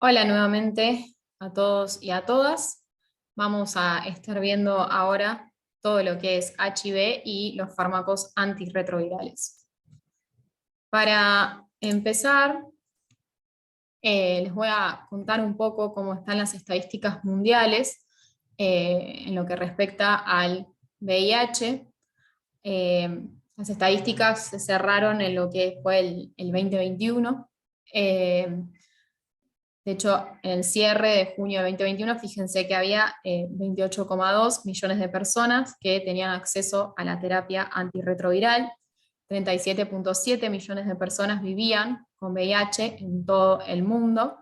Hola nuevamente a todos y a todas. Vamos a estar viendo ahora todo lo que es HIV y los fármacos antirretrovirales. Para empezar, les voy a contar un poco cómo están las estadísticas mundiales en lo que respecta al VIH. Las estadísticas se cerraron en lo que fue el 2021. De hecho, en el cierre de junio de 2021, fíjense que había 28,2 millones de personas que tenían acceso a la terapia antirretroviral, 37,7 millones de personas vivían con VIH en todo el mundo,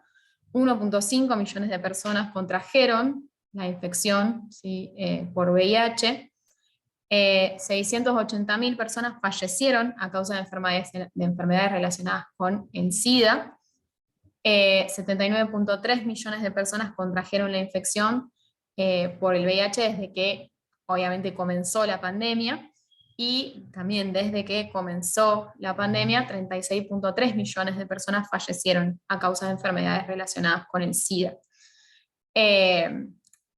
1,5 millones de personas contrajeron la infección, ¿sí? Por VIH, 680.000 personas fallecieron a causa de enfermedades relacionadas con el SIDA. 79,3 millones de personas contrajeron la infección por el VIH desde que obviamente comenzó la pandemia, y también desde que comenzó la pandemia 36,3 millones de personas fallecieron a causa de enfermedades relacionadas con el SIDA.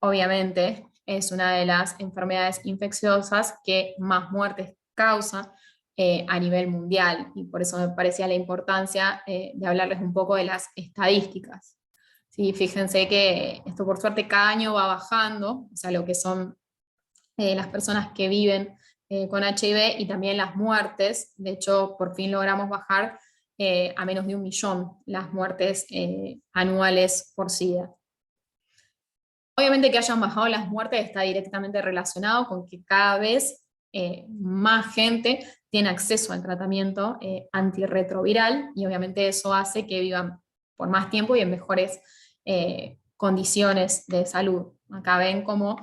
Obviamente es una de las enfermedades infecciosas que más muertes causa a nivel mundial, y por eso me parecía la importancia de hablarles un poco de las estadísticas. Sí, fíjense que esto por suerte cada año va bajando, o sea, lo que son las personas que viven con HIV y también las muertes. De hecho, por fin logramos bajar a menos de 1 millón las muertes anuales por SIDA. Obviamente que hayan bajado las muertes está directamente relacionado con que cada vez más gente tiene acceso al tratamiento antirretroviral, y obviamente eso hace que vivan por más tiempo y en mejores condiciones de salud. Acá ven cómo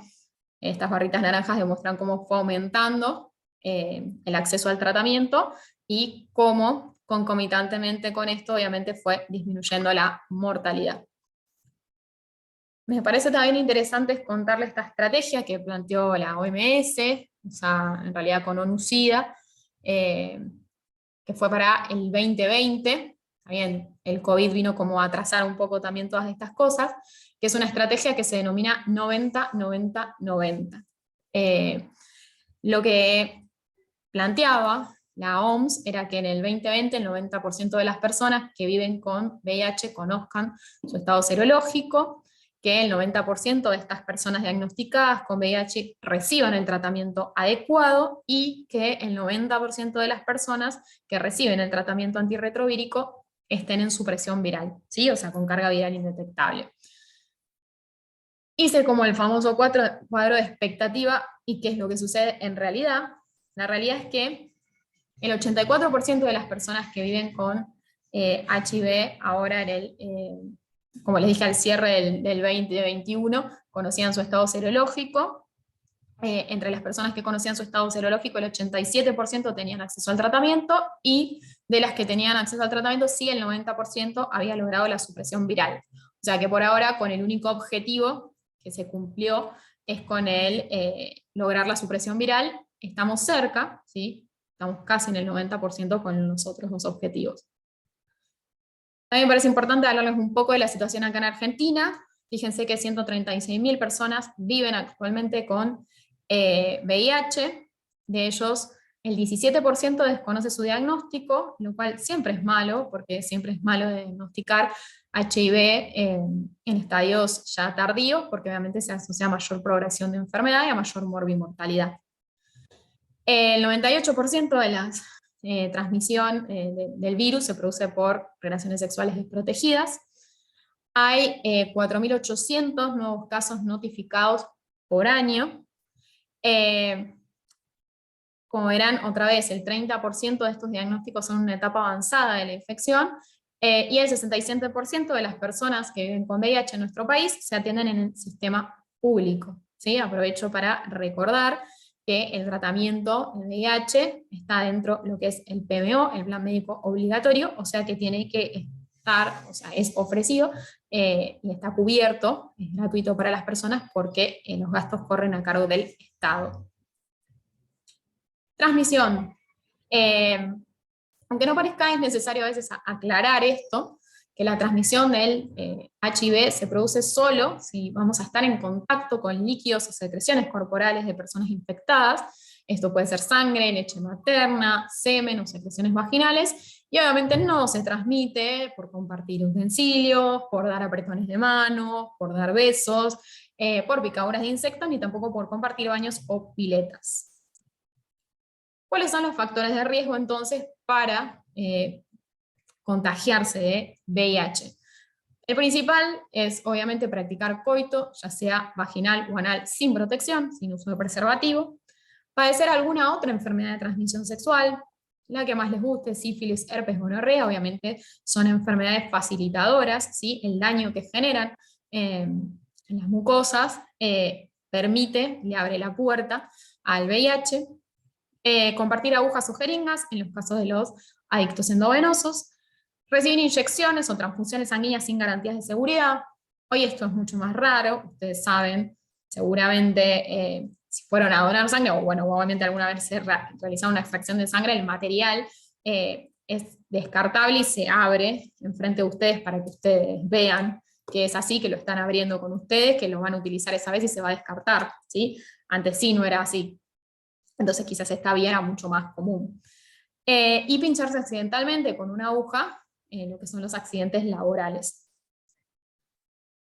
estas barritas naranjas demuestran cómo fue aumentando el acceso al tratamiento y cómo concomitantemente con esto obviamente fue disminuyendo la mortalidad. Me parece también interesante contarle esta estrategia que planteó la OMS, o sea, en realidad con ONU-SIDA, que fue para el 2020. También el COVID vino como a atrasar un poco también todas estas cosas, que es una estrategia que se denomina 90-90-90. Lo que planteaba la OMS era que en el 2020 el 90% de las personas que viven con VIH conozcan su estado serológico, que el 90% de estas personas diagnosticadas con VIH reciban el tratamiento adecuado, y que el 90% de las personas que reciben el tratamiento antirretrovírico estén en supresión viral, ¿sí? O sea, con carga viral indetectable. Hice como el famoso cuadro de expectativa, y qué es lo que sucede en realidad. La realidad es que el 84% de las personas que viven con HIV ahora como les dije al cierre del 2021, conocían su estado serológico. Entre las personas que conocían su estado serológico, el 87% tenían acceso al tratamiento, y de las que tenían acceso al tratamiento, sí, el 90% había logrado la supresión viral. O sea que por ahora, con el único objetivo que se cumplió, es con lograr la supresión viral. Estamos cerca, ¿sí? Estamos casi en el 90% con los otros dos objetivos. También me parece importante hablarles un poco de la situación acá en Argentina. Fíjense que 136.000 personas viven actualmente con VIH. De ellos, el 17% desconoce su diagnóstico, lo cual siempre es malo, porque siempre es malo diagnosticar HIV en estadios ya tardíos, porque obviamente se asocia a mayor progresión de enfermedad y a mayor morbimortalidad. El 98% de la transmisión del virus se produce por relaciones sexuales desprotegidas. Hay 4.800 nuevos casos notificados por año. Como verán, otra vez, el 30% de estos diagnósticos son en una etapa avanzada de la infección, y el 67% de las personas que viven con VIH en nuestro país se atienden en el sistema público, ¿sí? Aprovecho para recordar que el tratamiento de VIH está dentro de lo que es el PMO, el plan médico obligatorio, o sea que tiene que estar, o sea, es ofrecido y está cubierto, es gratuito para las personas, porque los gastos corren a cargo del Estado. Transmisión. Aunque no parezca, es necesario a veces aclarar esto. que la transmisión del HIV se produce solo si vamos a estar en contacto con líquidos o secreciones corporales de personas infectadas. Esto puede ser sangre, leche materna, semen o secreciones vaginales, y obviamente no se transmite por compartir utensilios, por dar apretones de mano, por dar besos, por picaduras de insectos, ni tampoco por compartir baños o piletas. ¿Cuáles son los factores de riesgo entonces para contagiarse de VIH? El principal es obviamente practicar coito, ya sea vaginal o anal, sin protección, sin uso de preservativo. Padecer alguna otra enfermedad de transmisión sexual, la que más les guste, sífilis, herpes, gonorrea, obviamente son enfermedades facilitadoras, ¿sí? El daño que generan en las mucosas permite, le abre la puerta al VIH. Compartir agujas o jeringas en los casos de los adictos endovenosos, recibir inyecciones o transfusiones sanguíneas sin garantías de seguridad. Hoy esto es mucho más raro, ustedes saben, seguramente si fueron a donar sangre, o bueno, obviamente alguna vez se realizaron una extracción de sangre, el material es descartable y se abre enfrente de ustedes para que ustedes vean que es así, que lo están abriendo con ustedes, que lo van a utilizar esa vez y se va a descartar, ¿sí? Antes sí no era así. Entonces quizás esta vía era mucho más común. Y pincharse accidentalmente con una aguja, lo que son los accidentes laborales.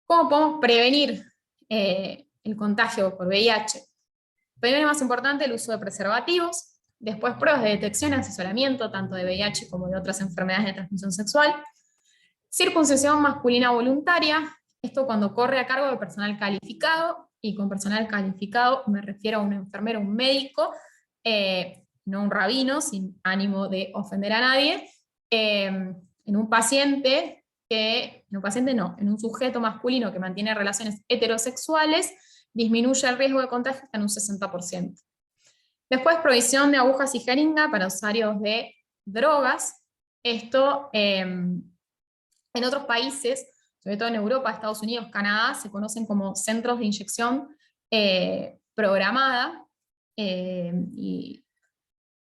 ¿Cómo podemos prevenir el contagio por VIH? Primero y más importante, el uso de preservativos, después pruebas de detección y asesoramiento, tanto de VIH como de otras enfermedades de transmisión sexual, circuncisión masculina voluntaria, esto cuando corre a cargo de personal calificado, y con personal calificado me refiero a un enfermero, un médico, no un rabino, sin ánimo de ofender a nadie, en un paciente en un sujeto masculino que mantiene relaciones heterosexuales, disminuye el riesgo de contagio hasta en un 60%. Después, provisión de agujas y jeringa para usuarios de drogas. Esto en otros países, sobre todo en Europa, Estados Unidos, Canadá, se conocen como centros de inyección programada, y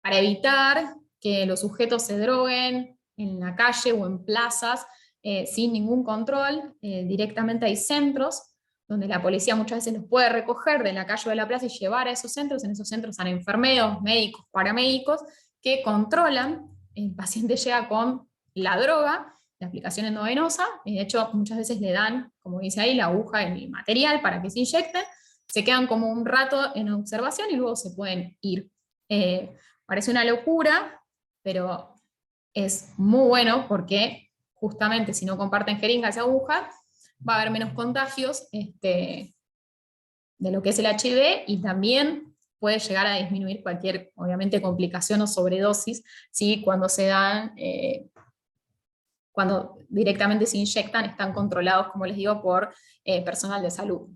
para evitar que los sujetos se droguen en la calle o en plazas sin ningún control. Directamente hay centros donde la policía muchas veces los puede recoger de la calle o de la plaza y llevar a esos centros. En esos centros están enfermeros, médicos, paramédicos, que controlan, el paciente llega con la droga, la aplicación endovenosa, y de hecho muchas veces le dan, como dice ahí, la aguja en el material para que se inyecten, se quedan como un rato en observación y luego se pueden ir. Parece una locura, pero es muy bueno porque justamente si no comparten jeringas y agujas, va a haber menos contagios de lo que es el HIV, y también puede llegar a disminuir cualquier, obviamente, complicación o sobredosis, ¿sí? Cuando se dan, cuando directamente se inyectan, están controlados, como les digo, por personal de salud.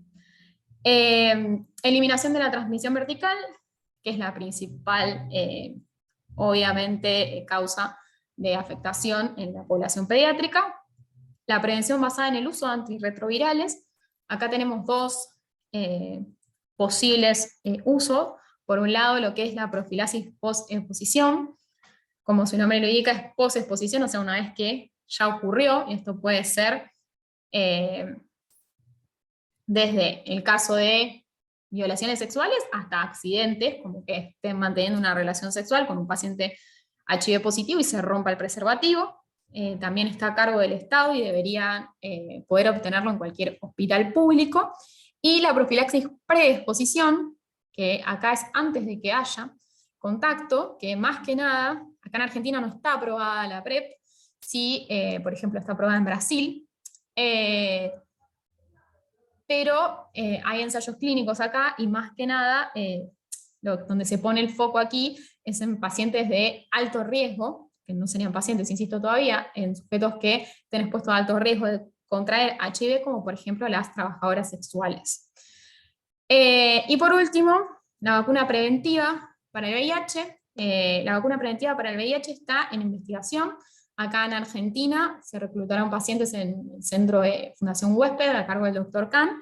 Eliminación de la transmisión vertical, que es la principal, obviamente, causa de afectación en la población pediátrica. La prevención basada en el uso de antirretrovirales. Acá tenemos dos posibles usos. Por un lado, lo que es la profilaxis post-exposición. Como su nombre lo indica, es post-exposición, o sea, una vez que ya ocurrió, y esto puede ser desde el caso de violaciones sexuales hasta accidentes, como que estén manteniendo una relación sexual con un paciente HIV positivo y se rompa el preservativo. También está a cargo del Estado y deberían poder obtenerlo en cualquier hospital público. Y la profilaxis preexposición, que acá es antes de que haya contacto, que más que nada, acá en Argentina no está aprobada la PrEP, sí, por ejemplo, está aprobada en Brasil, pero hay ensayos clínicos acá, y más que nada, donde se pone el foco aquí es en pacientes de alto riesgo, que no serían pacientes, insisto todavía, en sujetos que estén expuestos a alto riesgo de contraer HIV, como por ejemplo las trabajadoras sexuales. Y por último, la vacuna preventiva para el VIH. La vacuna preventiva para el VIH está en investigación. Acá en Argentina se reclutaron pacientes en el centro de Fundación Huésped, a cargo del doctor Kahn,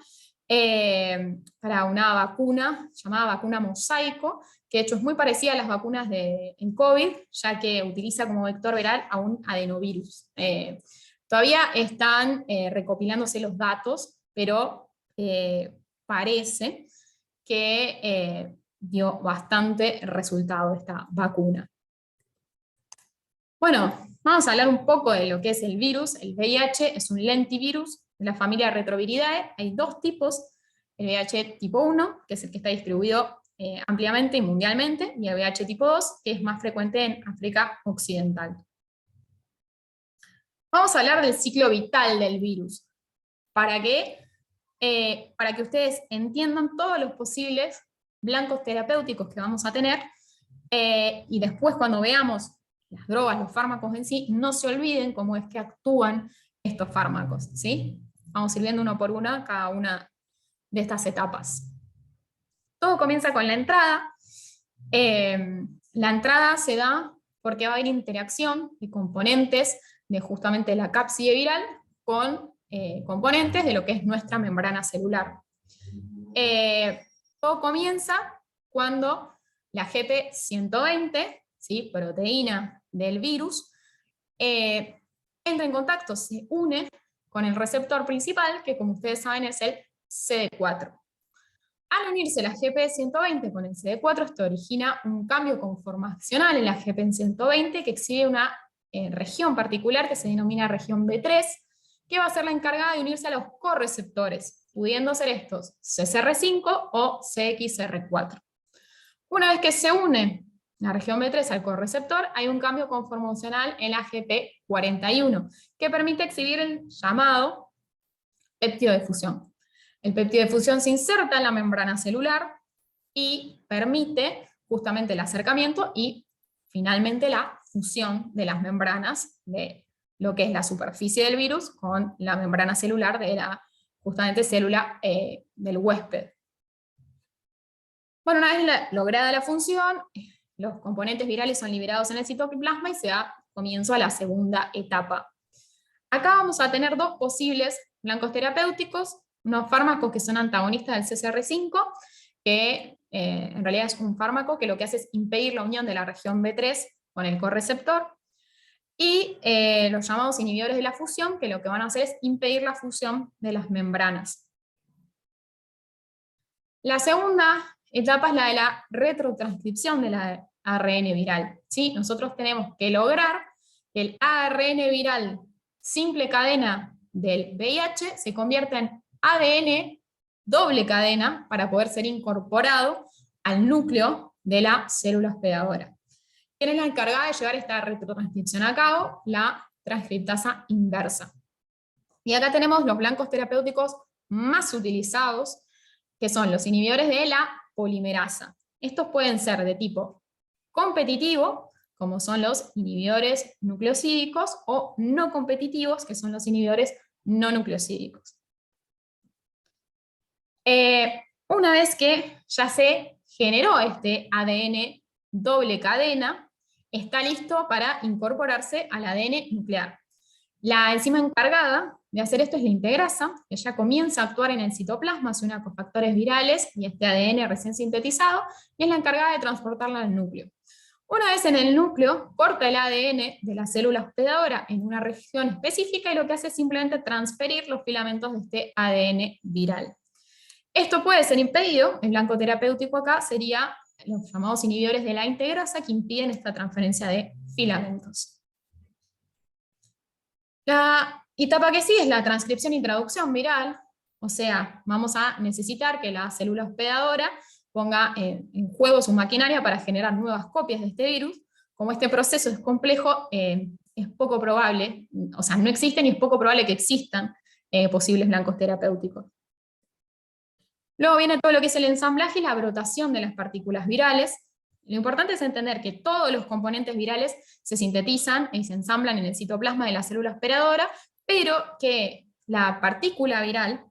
para una vacuna llamada vacuna mosaico, que de hecho es muy parecida a las vacunas en COVID, ya que utiliza como vector viral a un adenovirus. Todavía están recopilándose los datos, pero parece que dio bastante resultado esta vacuna. Bueno, vamos a hablar un poco de lo que es el virus. El VIH es un lentivirus de la familia Retroviridae. Hay dos tipos, el VIH tipo 1, que es el que está distribuido ampliamente y mundialmente, y el VIH tipo 2, que es más frecuente en África Occidental. Vamos a hablar del ciclo vital del virus, para que ustedes entiendan todos los posibles blancos terapéuticos que vamos a tener, y después cuando veamos las drogas, los fármacos en sí, no se olviden cómo es que actúan estos fármacos, ¿sí? Vamos a ir viendo uno por uno cada una de estas etapas. Todo comienza con la entrada. La entrada se da porque va a haber interacción de componentes de justamente la cápside viral con componentes de lo que es nuestra membrana celular. Todo comienza cuando la GP120, ¿sí?, proteína del virus, entra en contacto, se une con el receptor principal, que como ustedes saben es el CD4. Al unirse la GP120 con el CD4, esto origina un cambio conformacional en la GP120 que exhibe una región particular que se denomina región B3, que va a ser la encargada de unirse a los correceptores, pudiendo ser estos CCR5 o CXR4. Una vez que se une la región B3 al correceptor, hay un cambio conformacional en la GP41, que permite exhibir el llamado péptido de fusión. El péptido de fusión se inserta en la membrana celular y permite justamente el acercamiento y finalmente la fusión de las membranas de lo que es la superficie del virus con la membrana celular de la justamente célula del huésped. Bueno, una vez lograda la función, los componentes virales son liberados en el citoplasma y se da comienzo a la segunda etapa. Acá vamos a tener dos posibles blancos terapéuticos, unos fármacos que son antagonistas del CCR5, que en realidad es un fármaco que lo que hace es impedir la unión de la región B3 con el correceptor, y los llamados inhibidores de la fusión, que lo que van a hacer es impedir la fusión de las membranas. La segunda etapa es la de la retrotranscripción de la ARN viral, ¿sí? Nosotros tenemos que lograr que el ARN viral simple cadena del VIH se convierta en ADN doble cadena para poder ser incorporado al núcleo de la célula hospedadora. ¿Quién es la encargada de llevar esta retrotranscripción a cabo? La transcriptasa inversa. Y acá tenemos los blancos terapéuticos más utilizados, que son los inhibidores de la polimerasa. Estos pueden ser de tipo competitivo, como son los inhibidores nucleosídicos, o no competitivos, que son los inhibidores no nucleosídicos. Una vez que ya se generó este ADN doble cadena, está listo para incorporarse al ADN nuclear. La enzima encargada de hacer esto es la integrasa, que ya comienza a actuar en el citoplasma, se une a cofactores virales y este ADN recién sintetizado, y es la encargada de transportarla al núcleo. Una vez en el núcleo, corta el ADN de la célula hospedadora en una región específica y lo que hace es simplemente transferir los filamentos de este ADN viral. Esto puede ser impedido, el blanco terapéutico acá sería los llamados inhibidores de la integrasa que impiden esta transferencia de filamentos. La etapa que sigue es la transcripción y traducción viral, o sea, vamos a necesitar que la célula hospedadora ponga en juego su maquinaria para generar nuevas copias de este virus. Como este proceso es complejo, es poco probable, o sea, no existen y es poco probable que existan posibles blancos terapéuticos. Luego viene todo lo que es el ensamblaje y la brotación de las partículas virales. Lo importante es entender que todos los componentes virales se sintetizan y se ensamblan en el citoplasma de la célula hospedadora, pero que la partícula viral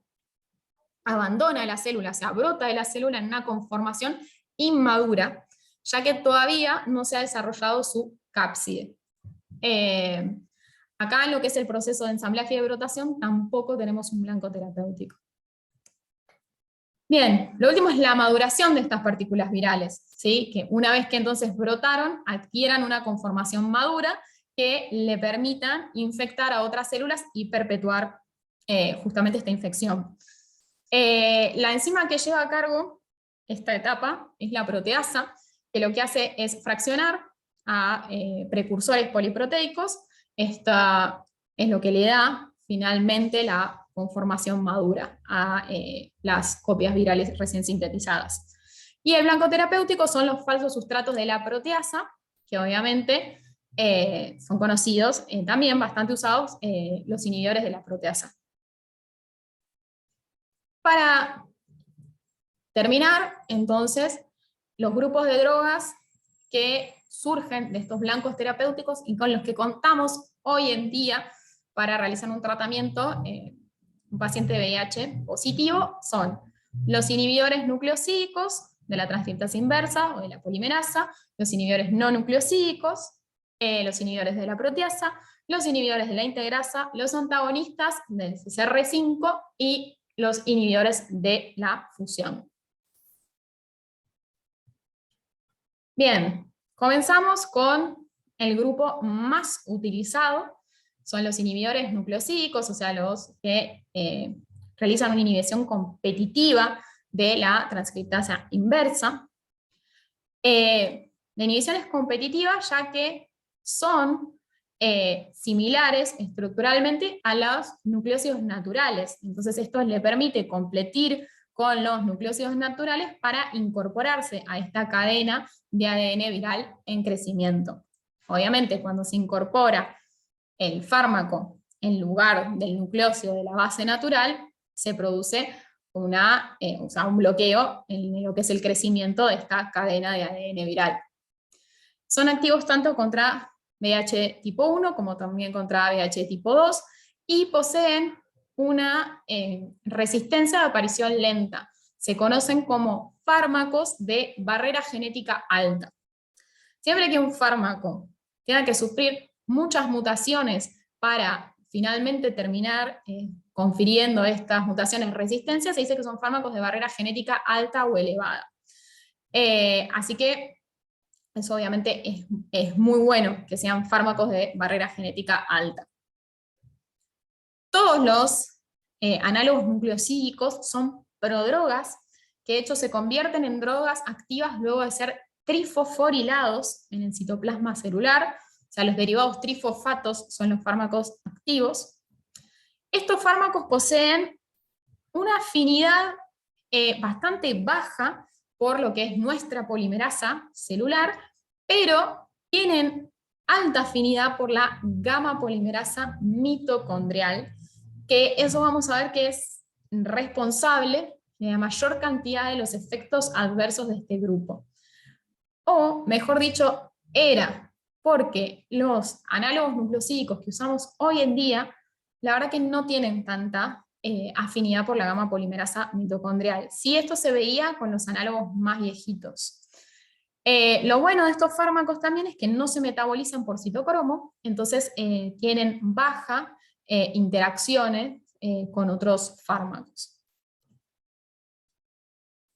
abandona la célula, o sea, brota de la célula en una conformación inmadura, ya que todavía no se ha desarrollado su cápside. Acá en lo que es el proceso de ensamblaje y de brotación tampoco tenemos un blanco terapéutico. Bien, lo último es la maduración de estas partículas virales, ¿sí? Que una vez que entonces brotaron, adquieran una conformación madura, que le permitan infectar a otras células y perpetuar justamente esta infección. La enzima que lleva a cargo esta etapa es la proteasa, que lo que hace es fraccionar a precursores poliproteicos. Esta es lo que le da finalmente la conformación madura a las copias virales recién sintetizadas. Y el blanco terapéutico son los falsos sustratos de la proteasa, que obviamente son conocidos, también bastante usados, los inhibidores de la proteasa. Para terminar, entonces, los grupos de drogas que surgen de estos blancos terapéuticos y con los que contamos hoy en día para realizar un tratamiento, un paciente VIH positivo, son los inhibidores nucleosídicos de la transcriptasa inversa o de la polimerasa, los inhibidores no nucleosídicos, los inhibidores de la proteasa, los inhibidores de la integrasa, los antagonistas del CCR5 y los inhibidores de la fusión. Bien, comenzamos con el grupo más utilizado, son los inhibidores nucleosídicos, o sea, los que realizan una inhibición competitiva de la transcriptasa inversa. La inhibición es competitiva ya que son similares estructuralmente a los nucleósidos naturales, entonces esto le permite competir con los nucleósidos naturales para incorporarse a esta cadena de ADN viral en crecimiento. Obviamente, cuando se incorpora el fármaco en lugar del nucleósido de la base natural, se produce un bloqueo en lo que es el crecimiento de esta cadena de ADN viral. Son activos tanto contra VIH tipo 1 como también contra VIH tipo 2 y poseen una resistencia de aparición lenta. Se conocen como fármacos de barrera genética alta. Siempre que un fármaco tenga que sufrir muchas mutaciones para finalmente terminar confiriendo estas mutaciones resistencia, se dice que son fármacos de barrera genética alta o elevada. Así que eso obviamente es muy bueno que sean fármacos de barrera genética alta. Todos los análogos nucleosídicos son prodrogas, que de hecho se convierten en drogas activas luego de ser trifosforilados en el citoplasma celular, o sea, los derivados trifosfatos son los fármacos activos. Estos fármacos poseen una afinidad bastante baja por lo que es nuestra polimerasa celular, pero tienen alta afinidad por la gamma polimerasa mitocondrial, que eso vamos a ver que es responsable de la mayor cantidad de los efectos adversos de este grupo. O, mejor dicho, era porque los análogos nucleosídicos que usamos hoy en día, la verdad que no tienen tanta afinidad por la gamma polimerasa mitocondrial. Sí, esto se veía con los análogos más viejitos. Lo bueno de estos fármacos también es que no se metabolizan por citocromo, entonces tienen baja interacciones con otros fármacos.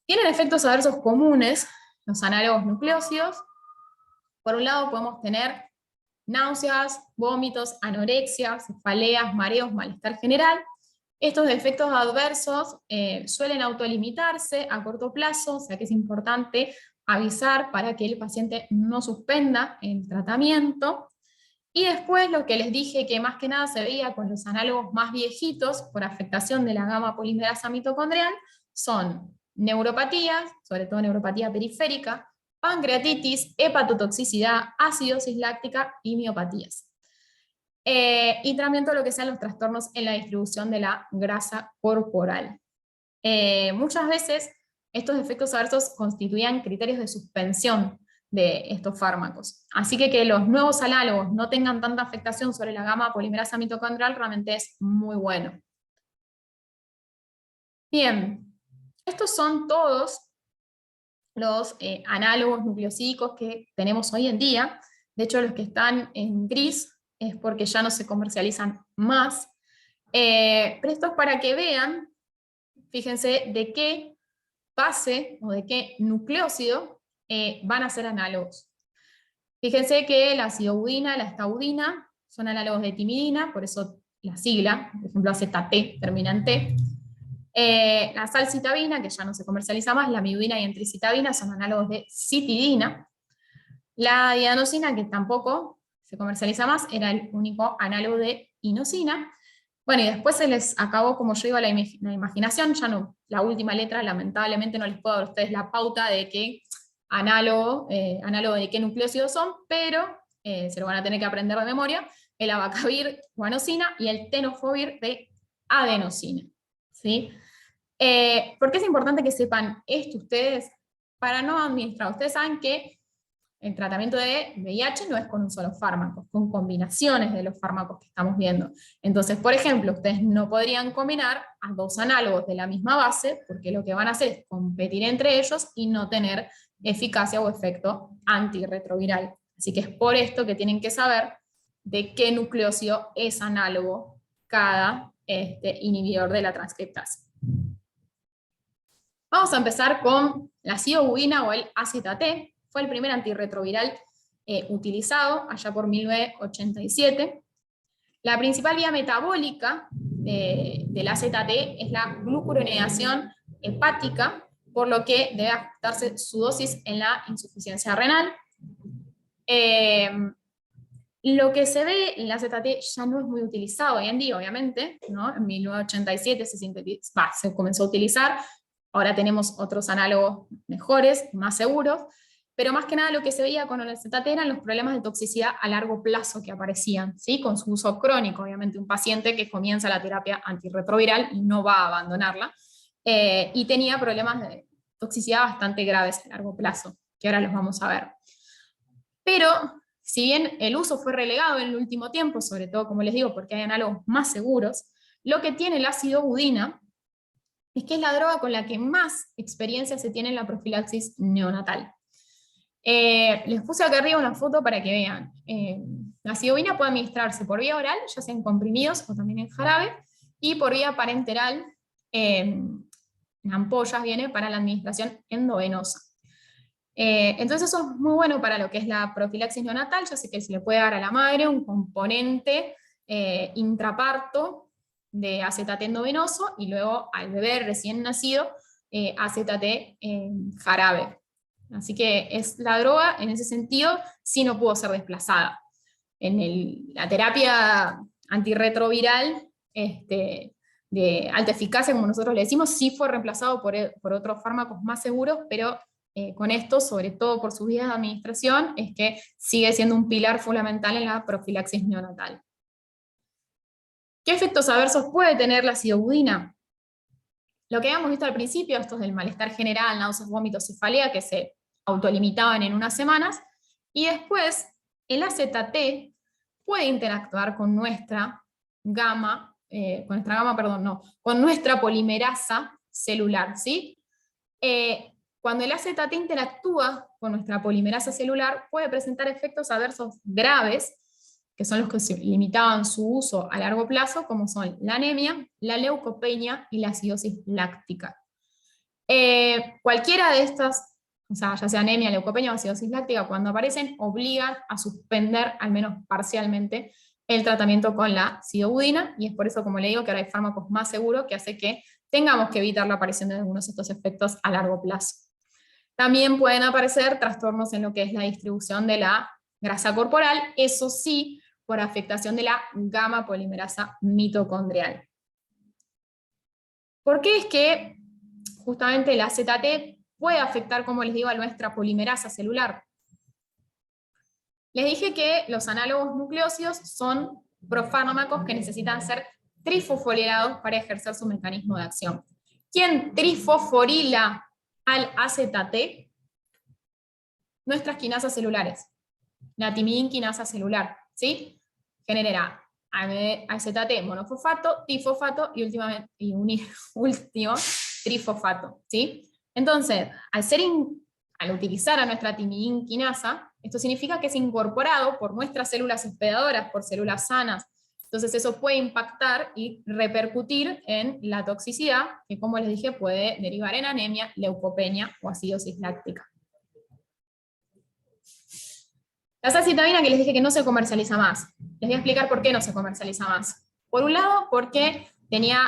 Tienen efectos adversos comunes los análogos nucleósidos. Por un lado podemos tener náuseas, vómitos, anorexia, cefaleas, mareos, malestar general. Estos efectos adversos suelen autolimitarse a corto plazo, o sea que es importante avisar para que el paciente no suspenda el tratamiento. Y después lo que les dije que más que nada se veía con los análogos más viejitos por afectación de la gamma polimerasa mitocondrial son neuropatías, sobre todo neuropatía periférica, pancreatitis, hepatotoxicidad, acidosis láctica y miopatías. Y también todo lo que sean los trastornos en la distribución de la grasa corporal. Muchas veces estos efectos adversos constituían criterios de suspensión de estos fármacos. Así que los nuevos análogos no tengan tanta afectación sobre la gamma polimerasa mitocondrial realmente es muy bueno. Bien, estos son todos los análogos nucleosídicos que tenemos hoy en día. De hecho, los que están en gris es porque ya no se comercializan más. Pero esto es para que vean, fíjense, de qué base o de qué nucleósido van a ser análogos. Fíjense que la acidobudina, la estaudina, son análogos de timidina, por eso la sigla, por ejemplo, AZT termina en T. La salcitabina, que ya no se comercializa más, la amidudina y entricitabina son análogos de citidina. La dianosina, que tampoco se comercializa más, era el único análogo de inosina. Bueno, y después se les acabó, como yo iba, la imaginación, ya no, la última letra, lamentablemente no les puedo dar a ustedes la pauta de qué análogo de qué nucleócidos son, pero se lo van a tener que aprender de memoria, el abacavir guanosina y el tenofovir de adenosina. ¿Sí? ¿Por qué es importante que sepan esto ustedes? Para no administrar. Ustedes saben que el tratamiento de VIH no es con un solo fármaco, con combinaciones de los fármacos que estamos viendo. Entonces, por ejemplo, ustedes no podrían combinar a dos análogos de la misma base, porque lo que van a hacer es competir entre ellos y no tener eficacia o efecto antirretroviral. Así que es por esto que tienen que saber de qué nucleócido es análogo cada inhibidor de la transcriptasa. Vamos a empezar con la acidobudina o el AZT. Fue el primer antirretroviral utilizado allá por 1987. La principal vía metabólica del AZT es la glucuronegación hepática, por lo que debe ajustarse su dosis en la insuficiencia renal. Lo que se ve en la AZT ya no es muy utilizado hoy en día, obviamente, ¿no? En 1987 se comenzó a utilizar, ahora tenemos otros análogos mejores, más seguros, pero más que nada lo que se veía con el AZT eran los problemas de toxicidad a largo plazo que aparecían, ¿sí? Con su uso crónico, obviamente un paciente que comienza la terapia antirretroviral y no va a abandonarla, y tenía problemas de toxicidad bastante graves a largo plazo, que ahora los vamos a ver. Pero, si bien el uso fue relegado en el último tiempo, sobre todo, como les digo, porque hay análogos más seguros, lo que tiene la acidobudina es que es la droga con la que más experiencia se tiene en la profilaxis neonatal. Les puse acá arriba una foto para que vean. La acidobudina puede administrarse por vía oral, ya sea en comprimidos o también en jarabe, y por vía parenteral, en ampollas viene para la administración endovenosa. Entonces eso es muy bueno para lo que es la profilaxis neonatal, ya sé que se le puede dar a la madre un componente intraparto de AZT endovenoso y luego al bebé recién nacido AZT jarabe. Así que es la droga, en ese sentido, sí no pudo ser desplazada. En la terapia antirretroviral de alta eficacia, como nosotros le decimos, sí fue reemplazado por otros fármacos más seguros, pero con esto, sobre todo por sus vías de administración, es que sigue siendo un pilar fundamental en la profilaxis neonatal. ¿Qué efectos adversos puede tener la acidobudina? Lo que habíamos visto al principio, estos del malestar general, náuseas, vómitos, cefalea, que se autolimitaban en unas semanas, y después el AZT puede interactuar con nuestra con nuestra polimerasa celular, ¿sí? Cuando el AZT interactúa con nuestra polimerasa celular, puede presentar efectos adversos graves, que son los que se limitaban su uso a largo plazo, como son la anemia, la leucopenia y la acidosis láctica. Cualquiera de estas, o sea, ya sea anemia, leucopenia o acidosis láctica, cuando aparecen, obligan a suspender, al menos parcialmente, el tratamiento con la acidobudina, y es por eso, como le digo, que ahora hay fármacos más seguros que hace que tengamos que evitar la aparición de algunos de estos efectos a largo plazo. También pueden aparecer trastornos en lo que es la distribución de la grasa corporal, eso sí, por afectación de la gamma polimerasa mitocondrial. ¿Por qué es que justamente la AZT puede afectar, como les digo, a nuestra polimerasa celular? Les dije que los análogos nucleócidos son profármacos que necesitan ser trifosforilados para ejercer su mecanismo de acción. ¿Quién trifosforila al AZT? Nuestras quinasas celulares. La timidinquinasa celular, ¿sí? Genera AZT monofosfato, difosfato y último trifosfato, ¿sí? Entonces, al utilizar a nuestra timidinquinasa, esto significa que es incorporado por nuestras células hospedadoras, por células sanas. Entonces eso puede impactar y repercutir en la toxicidad, que como les dije puede derivar en anemia, leucopenia o acidosis láctica. La salcitabina que les dije que no se comercializa más. Les voy a explicar por qué no se comercializa más. Por un lado, porque tenía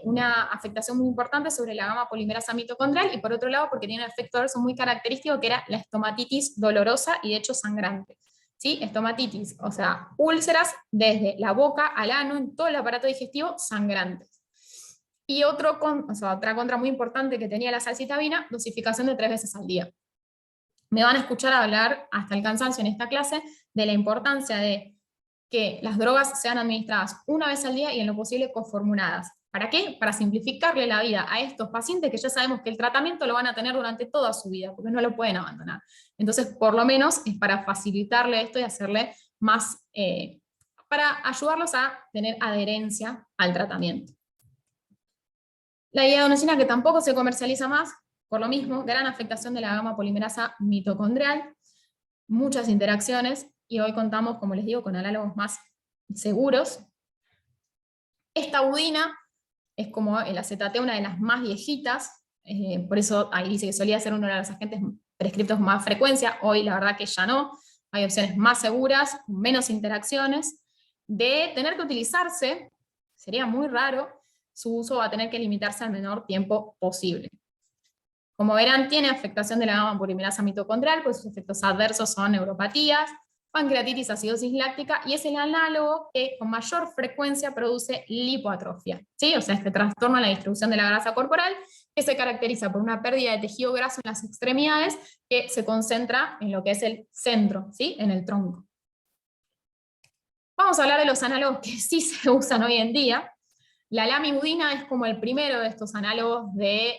una afectación muy importante sobre la gama polimerasa mitocondrial, y por otro lado, porque tiene un efecto adverso muy característico, que era la estomatitis dolorosa y de hecho sangrante. ¿Sí? Estomatitis, o sea, úlceras desde la boca al ano, en todo el aparato digestivo, sangrantes. Y otra contra muy importante que tenía la salcitabina, dosificación de 3 veces al día. Me van a escuchar hablar hasta el cansancio en esta clase de la importancia de que las drogas sean administradas una vez al día y en lo posible coformuladas. ¿Para qué? Para simplificarle la vida a estos pacientes que ya sabemos que el tratamiento lo van a tener durante toda su vida, porque no lo pueden abandonar. Entonces, por lo menos es para facilitarle esto y hacerle más, para ayudarlos a tener adherencia al tratamiento. La iadonosina, que tampoco se comercializa más, por lo mismo, gran afectación de la gama polimerasa mitocondrial, muchas interacciones, y hoy contamos, como les digo, con análogos más seguros. Esta budina es como el acetate, una de las más viejitas, por eso ahí dice que solía ser uno de los agentes prescriptos con más frecuencia, hoy la verdad que ya no, hay opciones más seguras, menos interacciones. De tener que utilizarse, sería muy raro, su uso va a tener que limitarse al menor tiempo posible. Como verán, tiene afectación de la gama polimerasa mitocondrial, pues sus efectos adversos son neuropatías, pancreatitis, acidosis láctica, y es el análogo que con mayor frecuencia produce lipoatrofia, ¿sí? O sea, este trastorno en la distribución de la grasa corporal, que se caracteriza por una pérdida de tejido graso en las extremidades, que se concentra en lo que es el centro, ¿sí? En el tronco. Vamos a hablar de los análogos que sí se usan hoy en día. La lamivudina es como el primero de estos análogos de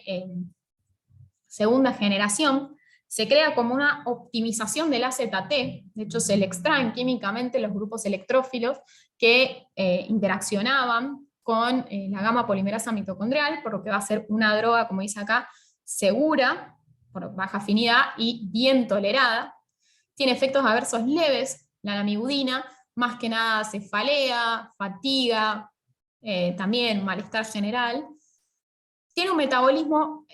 segunda generación. Se crea como una optimización del AZT, de hecho se le extraen químicamente los grupos electrófilos que interaccionaban con la gama polimerasa mitocondrial, por lo que va a ser una droga, como dice acá, segura, por baja afinidad y bien tolerada. Tiene efectos adversos leves, la lamivudina, más que nada cefalea, fatiga, también malestar general. Tiene un metabolismo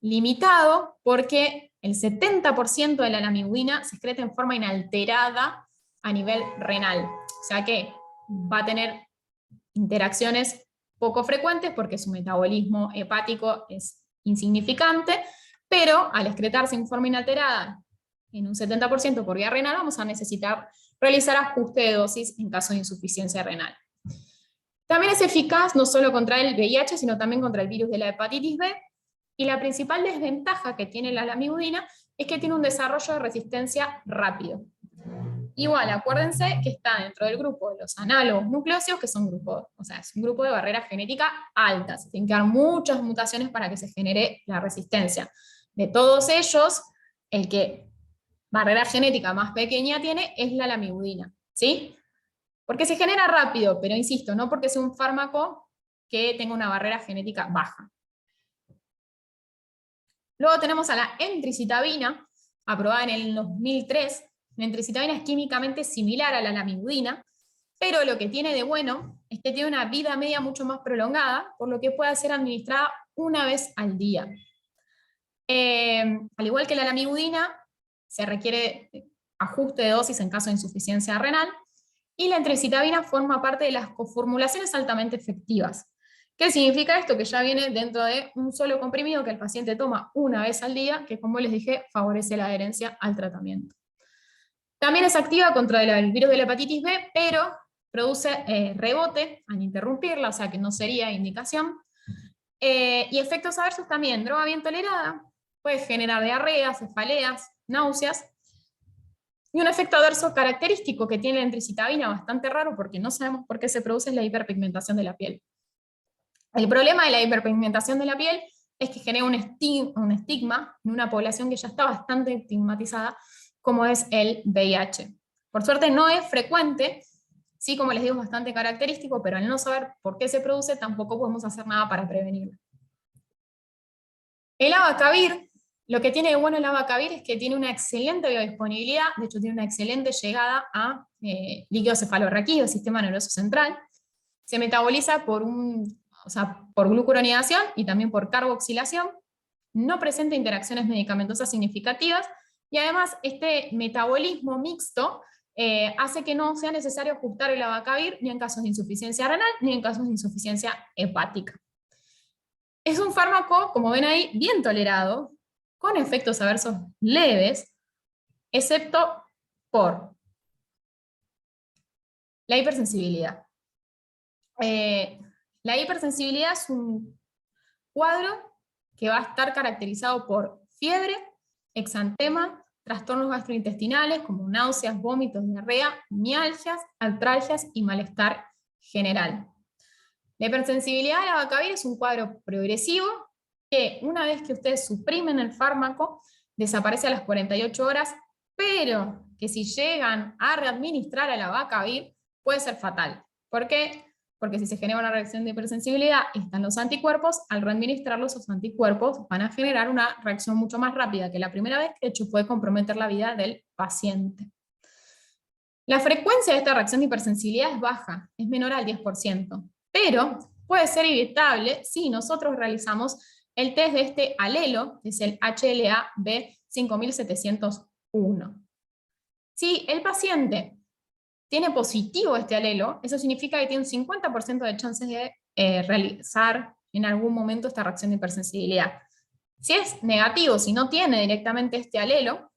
limitado porque el 70% de la lamivudina se excreta en forma inalterada a nivel renal. O sea que va a tener interacciones poco frecuentes porque su metabolismo hepático es insignificante, pero al excretarse en forma inalterada en un 70% por vía renal, vamos a necesitar realizar ajuste de dosis en caso de insuficiencia renal. También es eficaz no solo contra el VIH, sino también contra el virus de la hepatitis B, y la principal desventaja que tiene la lamivudina es que tiene un desarrollo de resistencia rápido. Igual, acuérdense que está dentro del grupo de los análogos nucleósidos, que son grupos, o sea, es un grupo de barrera genética alta, se tienen que dar muchas mutaciones para que se genere la resistencia. De todos ellos, el que barrera genética más pequeña tiene es la lamivudina, ¿sí? Porque se genera rápido, pero insisto, no porque sea un fármaco que tenga una barrera genética baja. Luego tenemos a la entricitabina, aprobada en el 2003. La entricitabina es químicamente similar a la lamivudina, pero lo que tiene de bueno es que tiene una vida media mucho más prolongada, por lo que puede ser administrada una vez al día. Al igual que la lamivudina, se requiere ajuste de dosis en caso de insuficiencia renal, y la entricitabina forma parte de las coformulaciones altamente efectivas. ¿Qué significa esto? Que ya viene dentro de un solo comprimido que el paciente toma una vez al día, que como les dije, favorece la adherencia al tratamiento. También es activa contra el virus de la hepatitis B, pero produce rebote al interrumpirla, o sea que no sería indicación. Y efectos adversos también, droga bien tolerada, puede generar diarreas, cefaleas, náuseas, y un efecto adverso característico que tiene la entricitabina, bastante raro porque no sabemos por qué se produce, es la hiperpigmentación de la piel. El problema de la hiperpigmentación de la piel es que genera un estigma en una población que ya está bastante estigmatizada, como es el VIH. Por suerte no es frecuente, sí, como les digo, es bastante característico, pero al no saber por qué se produce, tampoco podemos hacer nada para prevenirlo. El abacavir, lo que tiene de bueno el abacavir es que tiene una excelente biodisponibilidad, de hecho tiene una excelente llegada a líquido cefalorraquídeo, el sistema nervioso central. Se metaboliza por glucuronidación y también por carboxilación. No presenta interacciones medicamentosas significativas, Y además, este metabolismo mixto hace que no sea necesario ajustar el abacavir ni en casos de insuficiencia renal ni en casos de insuficiencia hepática. Es un fármaco, como ven ahí, bien tolerado, con efectos adversos leves, excepto por la hipersensibilidad. La hipersensibilidad es un cuadro que va a estar caracterizado por fiebre, exantema, trastornos gastrointestinales como náuseas, vómitos, diarrea, mialgias, artralgias y malestar general. La hipersensibilidad al abacavir es un cuadro progresivo que una vez que ustedes suprimen el fármaco, desaparece a las 48 horas, pero que si llegan a readministrar al abacavir puede ser fatal. ¿Por qué? Porque si se genera una reacción de hipersensibilidad y están los anticuerpos, al readministrarlos, esos anticuerpos van a generar una reacción mucho más rápida que la primera vez, que de hecho puede comprometer la vida del paciente. La frecuencia de esta reacción de hipersensibilidad es baja, es menor al 10%, pero puede ser evitable si nosotros realizamos el test de este alelo, que es el HLA-B5701. Si el paciente tiene positivo este alelo, eso significa que tiene un 50% de chances de realizar en algún momento esta reacción de hipersensibilidad. Si es negativo, si no tiene directamente este alelo,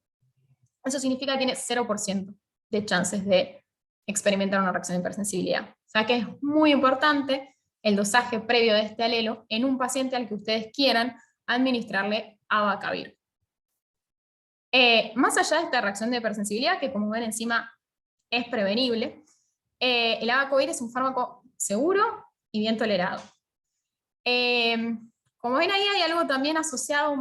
eso significa que tiene 0% de chances de experimentar una reacción de hipersensibilidad. O sea que es muy importante el dosaje previo de este alelo en un paciente al que ustedes quieran administrarle abacavir. Más allá de esta reacción de hipersensibilidad, que como ven encima es prevenible, el abacavir es un fármaco seguro y bien tolerado. Como ven ahí hay algo también asociado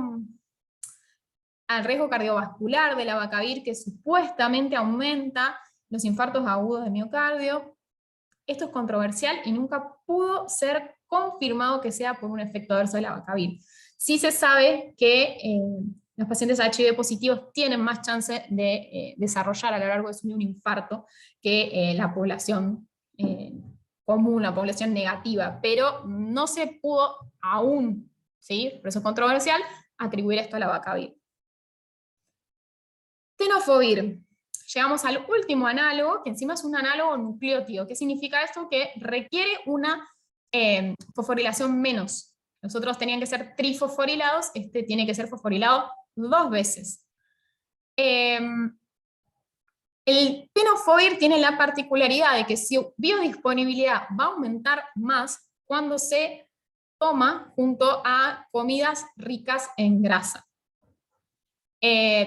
al riesgo cardiovascular del abacavir que supuestamente aumenta los infartos agudos de miocardio. Esto es controversial y nunca pudo ser confirmado que sea por un efecto adverso del abacavir. Sí se sabe que los pacientes HIV positivos tienen más chance de desarrollar a lo largo de su vida un infarto que la población común, la población negativa, pero no se pudo aún, ¿sí? Por eso es controversial, atribuir esto al abacavir. Tenofovir. Llegamos al último análogo, que encima es un análogo nucleótido. ¿Qué significa esto? Que requiere una fosforilación menos. Los otros tenían que ser trifosforilados, este tiene que ser fosforilado 2 veces. El tenofovir tiene la particularidad de que su biodisponibilidad va a aumentar más cuando se toma junto a comidas ricas en grasa.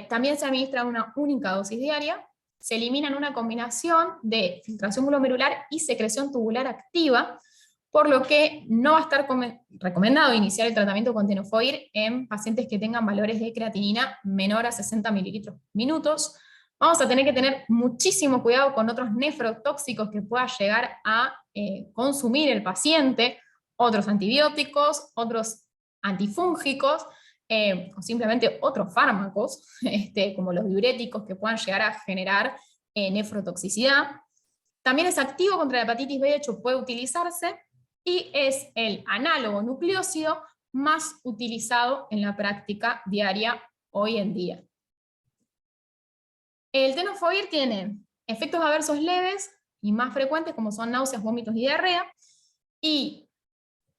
También se administra una única dosis diaria, se eliminan una combinación de filtración glomerular y secreción tubular activa, por lo que no va a estar recomendado iniciar el tratamiento con tenofovir en pacientes que tengan valores de creatinina menor a 60 mililitros por minutos. Vamos a tener que tener muchísimo cuidado con otros nefrotóxicos que pueda llegar a consumir el paciente, otros antibióticos, otros antifúngicos, o simplemente otros fármacos, como los diuréticos que puedan llegar a generar nefrotoxicidad. También es activo contra la hepatitis B, de hecho puede utilizarse, y es el análogo nucleócido más utilizado en la práctica diaria hoy en día. El tenofovir tiene efectos adversos leves y más frecuentes, como son náuseas, vómitos y diarrea, y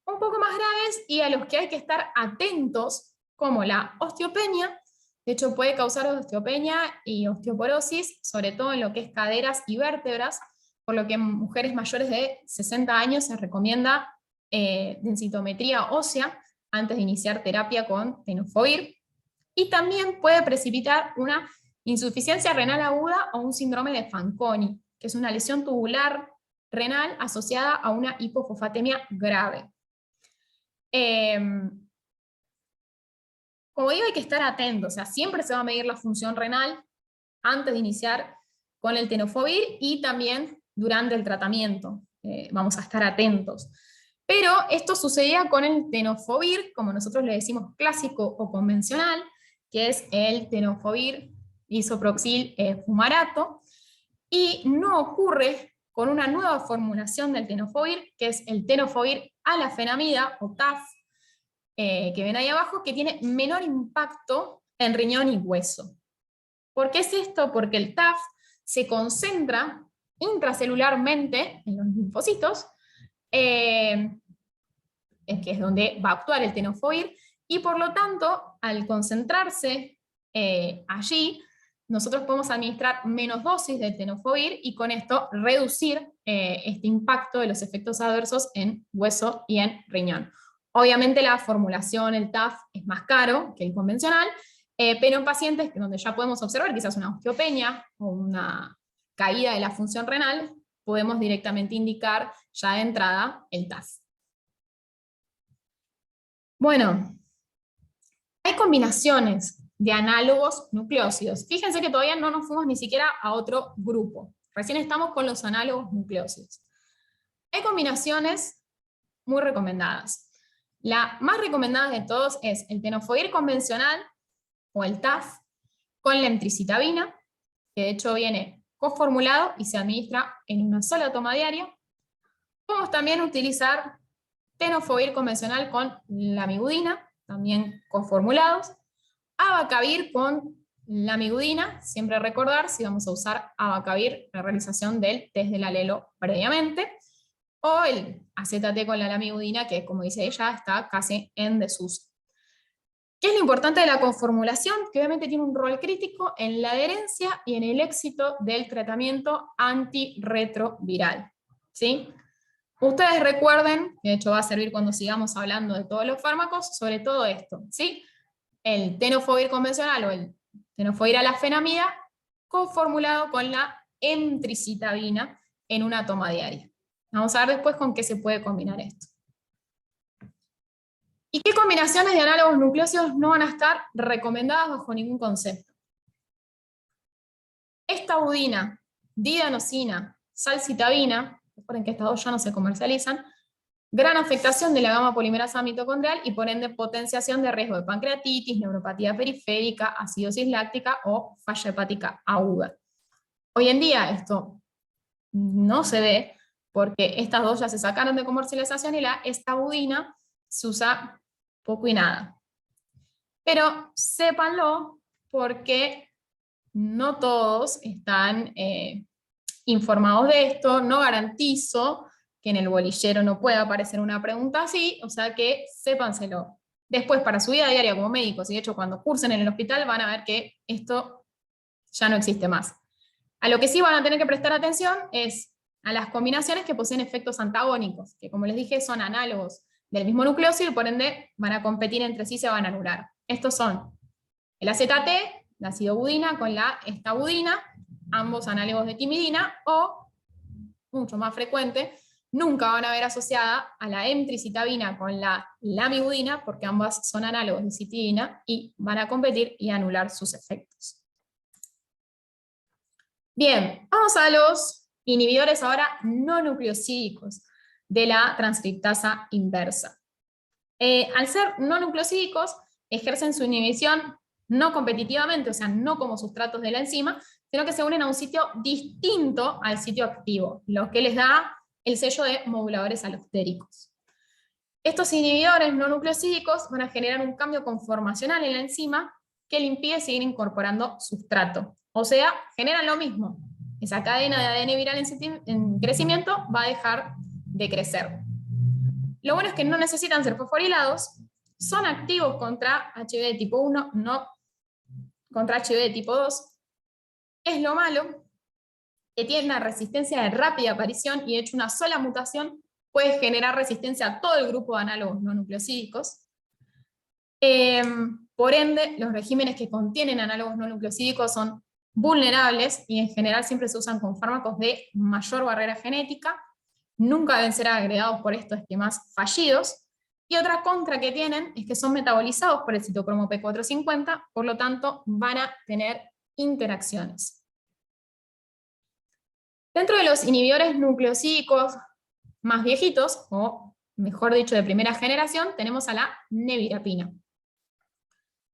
un poco más graves y a los que hay que estar atentos, como la osteopenia. De hecho, puede causar osteopenia y osteoporosis, sobre todo en lo que es caderas y vértebras, por lo que en mujeres mayores de 60 años se recomienda densitometría ósea antes de iniciar terapia con tenofovir. Y también puede precipitar una insuficiencia renal aguda o un síndrome de Fanconi, que es una lesión tubular renal asociada a una hipofosfatemia grave. Como digo, hay que estar atento, o sea, siempre se va a medir la función renal antes de iniciar con el tenofovir y también durante el tratamiento. Vamos a estar atentos. Pero esto sucedía con el tenofovir, como nosotros le decimos clásico o convencional, que es el tenofovir isoproxil fumarato, y no ocurre con una nueva formulación del tenofovir, que es el tenofovir alafenamida o TAF, que ven ahí abajo, que tiene menor impacto en riñón y hueso. ¿Por qué es esto? Porque el TAF se concentra intracelularmente en los linfocitos, que es donde va a actuar el tenofovir, y por lo tanto, al concentrarse allí, nosotros podemos administrar menos dosis de tenofovir y con esto reducir este impacto de los efectos adversos en hueso y en riñón. Obviamente la formulación, el TAF, es más caro que el convencional, pero en pacientes donde ya podemos observar quizás una osteopenia o una caída de la función renal, podemos directamente indicar ya de entrada el TAF. Bueno, hay combinaciones de análogos nucleósidos. Fíjense que todavía no nos fuimos ni siquiera a otro grupo. Recién estamos con los análogos nucleósidos. Hay combinaciones muy recomendadas. La más recomendada de todos es el tenofovir convencional o el TAF con la emtricitabina, que de hecho viene coformulado y se administra en una sola toma diaria. Podemos también utilizar tenofovir convencional con lamivudina, también coformulados. Abacavir con lamivudina, siempre recordar si vamos a usar abacavir en la realización del test del alelo previamente, o el AZT con la lamivudina, que como dice ella, está casi en desuso. ¿Qué es lo importante de la conformulación? Que obviamente tiene un rol crítico en la adherencia y en el éxito del tratamiento antirretroviral. ¿Sí? Ustedes recuerden, que de hecho va a servir cuando sigamos hablando de todos los fármacos, sobre todo esto, ¿sí? El tenofovir convencional o el tenofovir alafenamida conformulado con la emtricitabina en una toma diaria. Vamos a ver después con qué se puede combinar esto. ¿Y qué combinaciones de análogos nucleósidos no van a estar recomendadas bajo ningún concepto? Estabudina, didanosina, salcitabina, recuerden que estas dos ya no se comercializan, gran afectación de la gama polimerasa mitocondrial y por ende potenciación de riesgo de pancreatitis, neuropatía periférica, acidosis láctica o falla hepática aguda. Hoy en día esto no se ve porque estas dos ya se sacaron de comercialización y la estabudina se usa poco y nada. Pero sépanlo porque no todos están informados de esto, no garantizo que en el bolillero no pueda aparecer una pregunta así, o sea que sépanselo. Después, para su vida diaria como médicos, y de hecho cuando cursen en el hospital van a ver que esto ya no existe más. A lo que sí van a tener que prestar atención es a las combinaciones que poseen efectos antagónicos, que como les dije son análogos del mismo nucleósido y por ende van a competir entre sí, se van a anular. Estos son el AZT, la acidobudina con la estabudina, ambos análogos de timidina, o, mucho más frecuente, nunca van a ver asociada a la emtricitabina con la lamivudina, porque ambas son análogos de citidina y van a competir y anular sus efectos. Bien, vamos a los inhibidores ahora no nucleosídicos de la transcriptasa inversa. Al ser no nucleosídicos, ejercen su inhibición no competitivamente, o sea, no como sustratos de la enzima, sino que se unen a un sitio distinto al sitio activo, lo que les da el sello de moduladores alostéricos. Estos inhibidores no nucleosídicos van a generar un cambio conformacional en la enzima que le impide seguir incorporando sustrato. O sea, generan lo mismo. Esa cadena de ADN viral en crecimiento va a dejar de crecer. Lo bueno es que no necesitan ser fosforilados, son activos contra HIV de tipo 1, no contra HIV de tipo 2. Es lo malo que tiene una resistencia de rápida aparición y de hecho una sola mutación puede generar resistencia a todo el grupo de análogos no nucleosídicos. Por ende, los regímenes que contienen análogos no nucleosídicos son vulnerables y en general siempre se usan con fármacos de mayor barrera genética, nunca deben ser agregados por estos esquemas fallidos, y otra contra que tienen es que son metabolizados por el citocromo P450, por lo tanto van a tener interacciones. Dentro de los inhibidores nucleosídicos más viejitos, o mejor dicho de primera generación, tenemos a la nevirapina.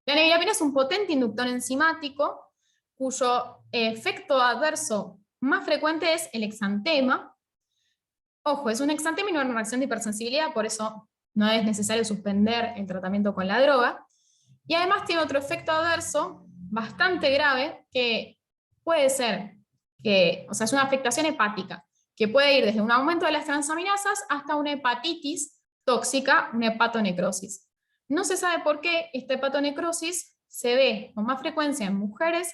La nevirapina es un potente inductor enzimático cuyo efecto adverso más frecuente es el exantema. Ojo, es un exantema y no una reacción de hipersensibilidad, por eso no es necesario suspender el tratamiento con la droga. Y además tiene otro efecto adverso bastante grave que puede ser que, o sea, es una afectación hepática, que puede ir desde un aumento de las transaminasas hasta una hepatitis tóxica, una hepatonecrosis. No se sabe por qué esta hepatonecrosis se ve con más frecuencia en mujeres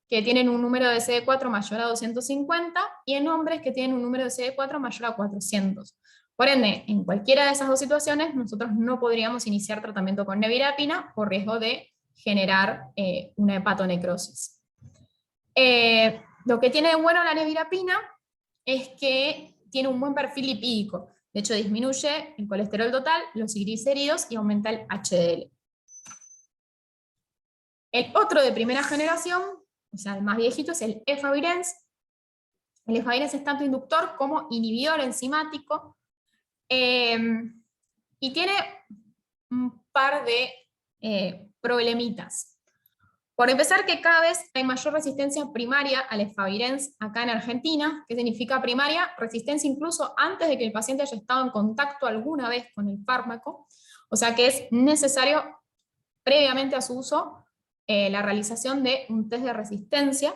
que tienen un número de CD4 mayor a 250 y en hombres que tienen un número de CD4 mayor a 400. Por ende, en cualquiera de esas dos situaciones, nosotros no podríamos iniciar tratamiento con nevirapina por riesgo de generar una hepatonecrosis. Lo que tiene de bueno la nevirapina es que tiene un buen perfil lipídico. De hecho, disminuye el colesterol total, los triglicéridos y aumenta el HDL. El otro de primera generación, o sea, el más viejito, es el efavirenz. El efavirenz es tanto inductor como inhibidor enzimático. Y tiene un par de problemitas. Por empezar, que cada vez hay mayor resistencia primaria al efavirenz acá en Argentina. ¿Qué significa primaria? Resistencia incluso antes de que el paciente haya estado en contacto alguna vez con el fármaco. O sea que es necesario, previamente a su uso, la realización de un test de resistencia.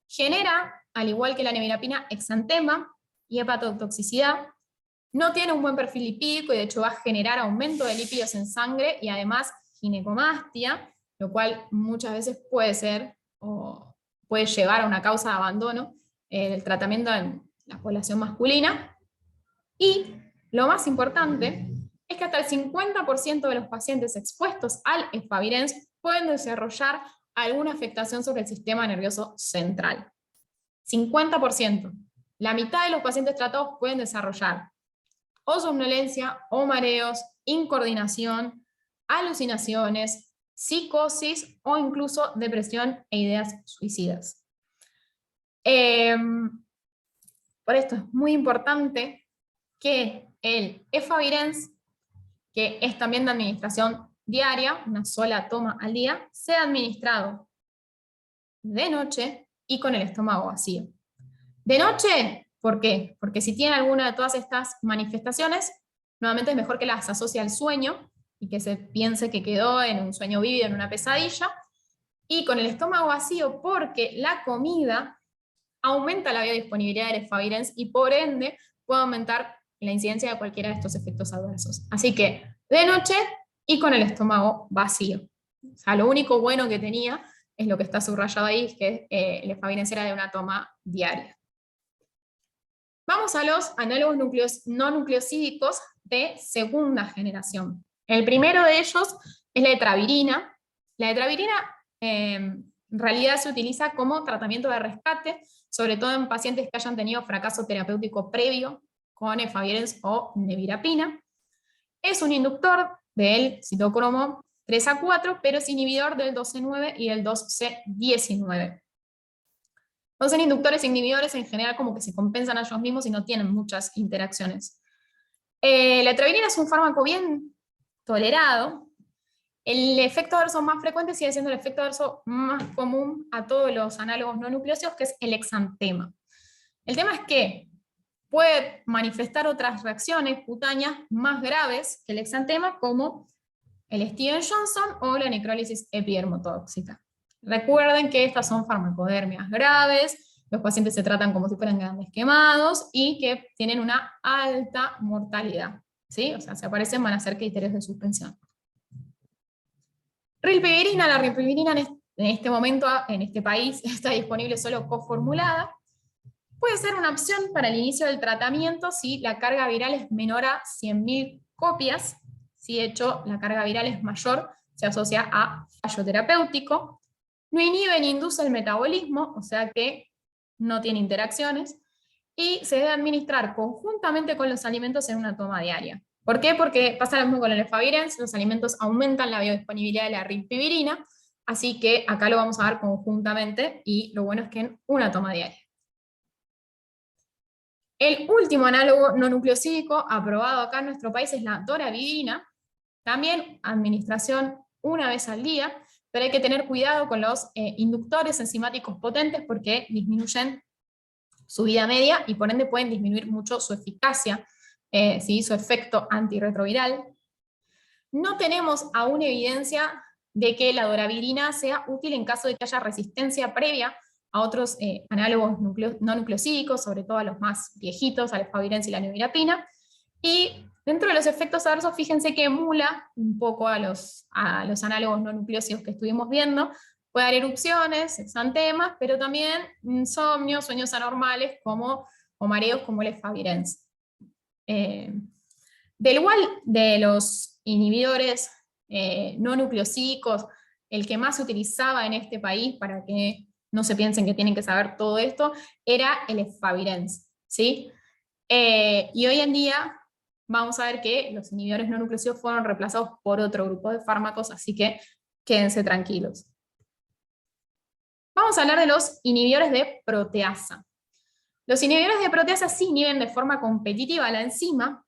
Genera, al igual que la nevirapina, exantema y hepatotoxicidad. No tiene un buen perfil lipídico y de hecho va a generar aumento de lípidos en sangre y además ginecomastia, lo cual muchas veces puede ser o puede llevar a una causa de abandono del tratamiento en la población masculina. Y lo más importante es que hasta el 50% de los pacientes expuestos al efavirenz pueden desarrollar alguna afectación sobre el sistema nervioso central. 50%. La mitad de los pacientes tratados pueden desarrollar o somnolencia, o mareos, incoordinación, alucinaciones, psicosis o incluso depresión e ideas suicidas. Por esto es muy importante que el efavirenz, que es también de administración diaria, una sola toma al día, sea administrado de noche y con el estómago vacío. De noche, ¿por qué? Porque si tiene alguna de todas estas manifestaciones, nuevamente es mejor que las asocie al sueño y que se piense que quedó en un sueño vívido, en una pesadilla, y con el estómago vacío porque la comida aumenta la biodisponibilidad del efavirenz y por ende puede aumentar la incidencia de cualquiera de estos efectos adversos. Así que de noche y con el estómago vacío. O sea, lo único bueno que tenía es lo que está subrayado ahí, que el efavirenz era de una toma diaria. Vamos a los análogos no nucleosídicos de segunda generación. El primero de ellos es la etravirina. La etravirina en realidad se utiliza como tratamiento de rescate, sobre todo en pacientes que hayan tenido fracaso terapéutico previo con efavirenz o nevirapina. Es un inductor del citocromo 3A4, pero es inhibidor del 2C9 y del 2C19. Entonces, inductores e inhibidores en general como que se compensan a ellos mismos y no tienen muchas interacciones. La etravirina es un fármaco bien tolerado. El efecto adverso más frecuente sigue siendo el efecto adverso más común a todos los análogos no nucleósidos, que es el exantema. El tema es que puede manifestar otras reacciones cutáneas más graves que el exantema, como el Steven-Johnson o la necrólisis epidermotóxica. Recuerden que estas son farmacodermias graves, los pacientes se tratan como si fueran grandes quemados y que tienen una alta mortalidad. ¿Sí? O sea, si aparecen van a ser criterios de suspensión. Rilpivirina, la rilpivirina en este momento en este país está disponible solo coformulada. Puede ser una opción para el inicio del tratamiento si la carga viral es menor a 100.000 copias. Si de hecho la carga viral es mayor, se asocia a fallo terapéutico. No inhibe ni induce el metabolismo, o sea que no tiene interacciones. Y se debe administrar conjuntamente con los alimentos en una toma diaria. ¿Por qué? Porque pasa lo mismo con el efavirenz, los alimentos aumentan la biodisponibilidad de la rilpivirina, así que acá lo vamos a dar conjuntamente y lo bueno es que en una toma diaria. El último análogo no nucleosídico aprobado acá en nuestro país es la doravirina, también administración una vez al día, pero hay que tener cuidado con los inductores enzimáticos potentes porque disminuyen su vida media y por ende pueden disminuir mucho su eficacia, ¿sí? Su efecto antirretroviral. No tenemos aún evidencia de que la doravirina sea útil en caso de que haya resistencia previa a otros análogos no nucleosídicos, sobre todo a los más viejitos, a la efavirenz y la nevirapina. Y dentro de los efectos adversos, fíjense que emula un poco a los análogos no nucleósidos que estuvimos viendo. Puede dar erupciones, exantemas, pero también insomnio, sueños anormales o mareos como el efavirenz. Del igual de los inhibidores no nucleosídicos, el que más se utilizaba en este país, para que no se piensen que tienen que saber todo esto, era el efavirenz, ¿sí? Y hoy en día vamos a ver que los inhibidores no nucleosídos fueron reemplazados por otro grupo de fármacos, así que quédense tranquilos. Vamos a hablar de los inhibidores de proteasa. Los inhibidores de proteasa sí inhiben de forma competitiva la enzima,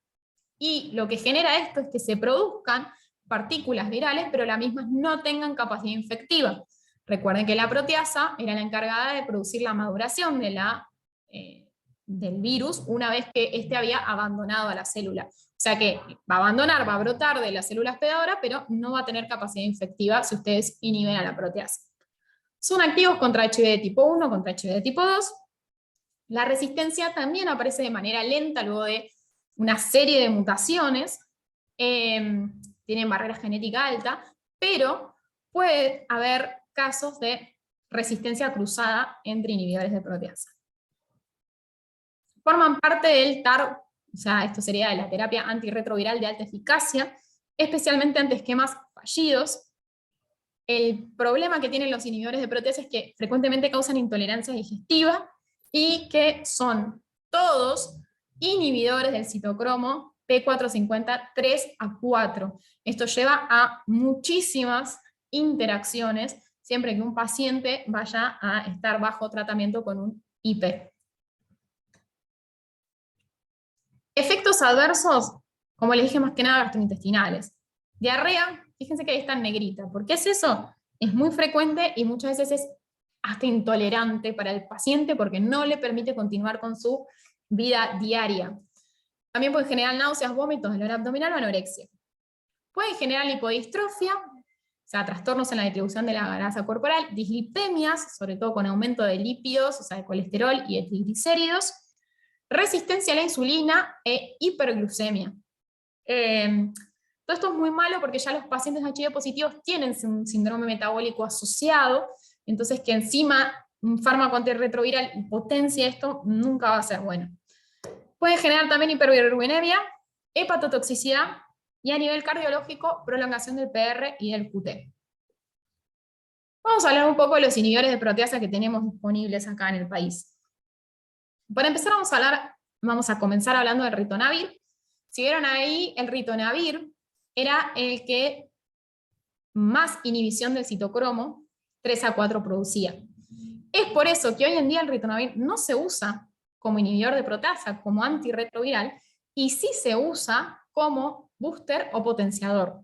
y lo que genera esto es que se produzcan partículas virales, pero las mismas no tengan capacidad infectiva. Recuerden que la proteasa era la encargada de producir la maduración del virus una vez que éste había abandonado a la célula. O sea que va a abandonar, va a brotar de la célula hospedadora, pero no va a tener capacidad infectiva si ustedes inhiben a la proteasa. Son activos contra HIV de tipo 1, contra HIV de tipo 2. La resistencia también aparece de manera lenta luego de una serie de mutaciones. Tienen barrera genética alta, pero puede haber casos de resistencia cruzada entre inhibidores de proteasa. Forman parte del TAR, o sea, esto sería de la terapia antirretroviral de alta eficacia, especialmente ante esquemas fallidos. El problema que tienen los inhibidores de proteasa es que frecuentemente causan intolerancia digestiva y que son todos inhibidores del citocromo P450 3A4. Esto lleva a muchísimas interacciones siempre que un paciente vaya a estar bajo tratamiento con un IP. Efectos adversos, como les dije, más que nada gastrointestinales. Diarrea, fíjense que ahí está en negrita. ¿Por qué es eso? Es muy frecuente y muchas veces es hasta intolerante para el paciente porque no le permite continuar con su vida diaria. También puede generar náuseas, vómitos, dolor abdominal o anorexia. Puede generar lipodistrofia, o sea, trastornos en la distribución de la grasa corporal, dislipemias, sobre todo con aumento de lípidos, o sea, de colesterol y de triglicéridos, resistencia a la insulina e hiperglucemia. Todo esto es muy malo porque ya los pacientes HIV positivos tienen un síndrome metabólico asociado, entonces que encima un fármaco antirretroviral potencie esto nunca va a ser bueno. Puede generar también hiperbilirubinemia, hepatotoxicidad y a nivel cardiológico prolongación del PR y del QT. Vamos a hablar un poco de los inhibidores de proteasa que tenemos disponibles acá en el país. Para empezar vamos a comenzar hablando del ritonavir. Si vieron ahí, el ritonavir era el que más inhibición del citocromo 3A4 producía. Es por eso que hoy en día el ritonavir no se usa como inhibidor de proteasa, como antirretroviral, y sí se usa como booster o potenciador.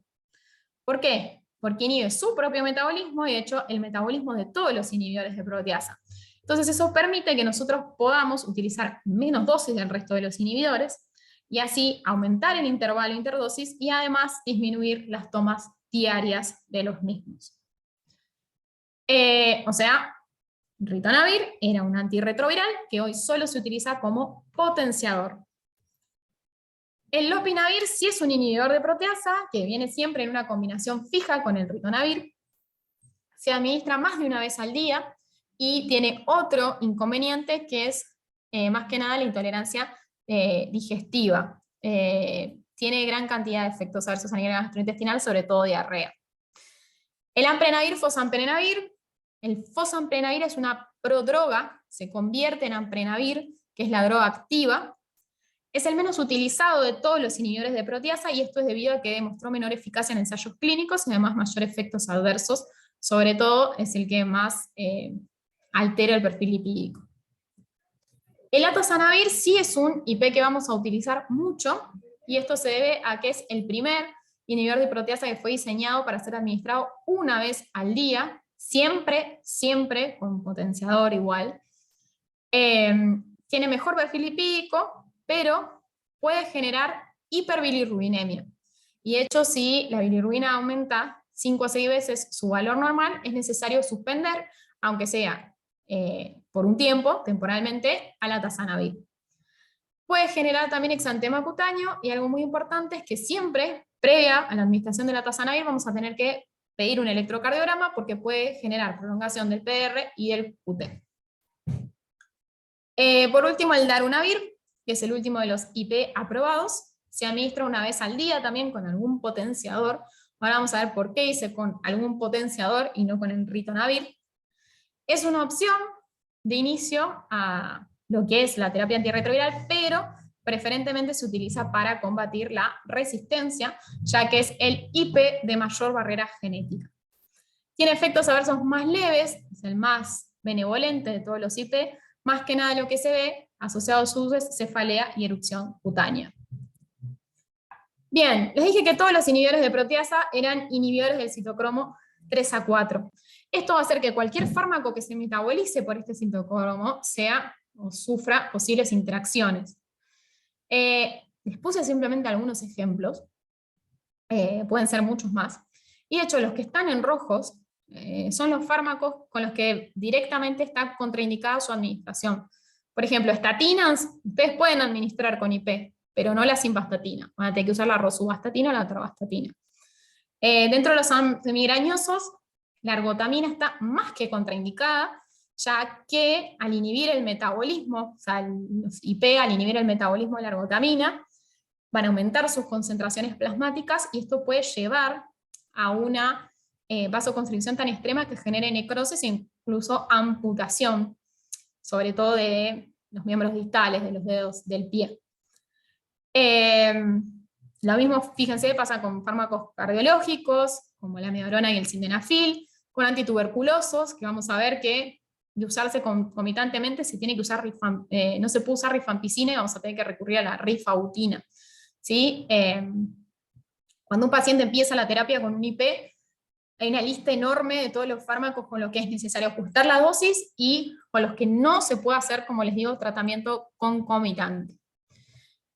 ¿Por qué? Porque inhibe su propio metabolismo y de hecho el metabolismo de todos los inhibidores de proteasa. Entonces eso permite que nosotros podamos utilizar menos dosis del resto de los inhibidores y así aumentar el intervalo interdosis y además disminuir las tomas diarias de los mismos. O sea, ritonavir era un antirretroviral que hoy solo se utiliza como potenciador. El lopinavir sí es un inhibidor de proteasa que viene siempre en una combinación fija con el ritonavir. Se administra más de una vez al día y tiene otro inconveniente que es más que nada la intolerancia digestiva. Tiene gran cantidad de efectos adversos a nivel gastrointestinal, sobre todo diarrea. El amprenavir, fosamprenavir. El fosamprenavir es una prodroga, se convierte en amprenavir, que es la droga activa. Es el menos utilizado de todos los inhibidores de proteasa y esto es debido a que demostró menor eficacia en ensayos clínicos y además mayor efectos adversos. Sobre todo es el que más altera el perfil lipídico. El atazanavir sí es un IP que vamos a utilizar mucho y esto se debe a que es el primer inhibidor de proteasa que fue diseñado para ser administrado una vez al día, siempre con potenciador igual. Tiene mejor perfil lipídico, pero puede generar hiperbilirrubinemia. Y de hecho, si la bilirrubina aumenta, 5 o 6 veces su valor normal, es necesario suspender, aunque sea por un tiempo, temporalmente, a la tazanavir. Puede generar también exantema cutáneo, y algo muy importante es que siempre, previa a la administración de la tazanavir, vamos a tener que pedir un electrocardiograma porque puede generar prolongación del PR y del QT. Por último, el darunavir, que es el último de los IP aprobados, se administra una vez al día también con algún potenciador. Ahora vamos a ver por qué hice con algún potenciador y no con el ritonavir. Es una opción de inicio a lo que es la terapia antirretroviral, pero preferentemente se utiliza para combatir la resistencia, ya que es el IP de mayor barrera genética. Tiene efectos adversos más leves, es el más benevolente de todos los IP, más que nada lo que se ve asociado a su es cefalea y erupción cutánea. Bien, les dije que todos los inhibidores de proteasa eran inhibidores del citocromo 3A4. Esto va a hacer que cualquier fármaco que se metabolice por este citocromo sea o sufra posibles interacciones. Les puse simplemente algunos ejemplos, pueden ser muchos más. Y de hecho, los que están en rojos son los fármacos con los que directamente está contraindicada su administración. Por ejemplo, estatinas, ustedes pueden administrar con IP, pero no la simvastatina. Van a tener que usar la rosuvastatina o la atorvastatina. Dentro de los antimigrañosos, la ergotamina está más que contraindicada, ya que al inhibir el metabolismo, o sea, los IP al inhibir el metabolismo de la ergotamina, van a aumentar sus concentraciones plasmáticas, y esto puede llevar a una vasoconstricción tan extrema que genere necrosis e incluso amputación, sobre todo de los miembros distales, de los dedos del pie. Lo mismo, fíjense, pasa con fármacos cardiológicos, como la amiodarona y el sildenafil, con antituberculosos, que vamos a ver que de usarse concomitantemente se tiene que usar, no se puede usar rifampicina, y vamos a tener que recurrir a la rifautina. ¿Sí? Cuando un paciente empieza la terapia con un IP, hay una lista enorme de todos los fármacos con los que es necesario ajustar la dosis y con los que no se puede hacer, como les digo, tratamiento concomitante.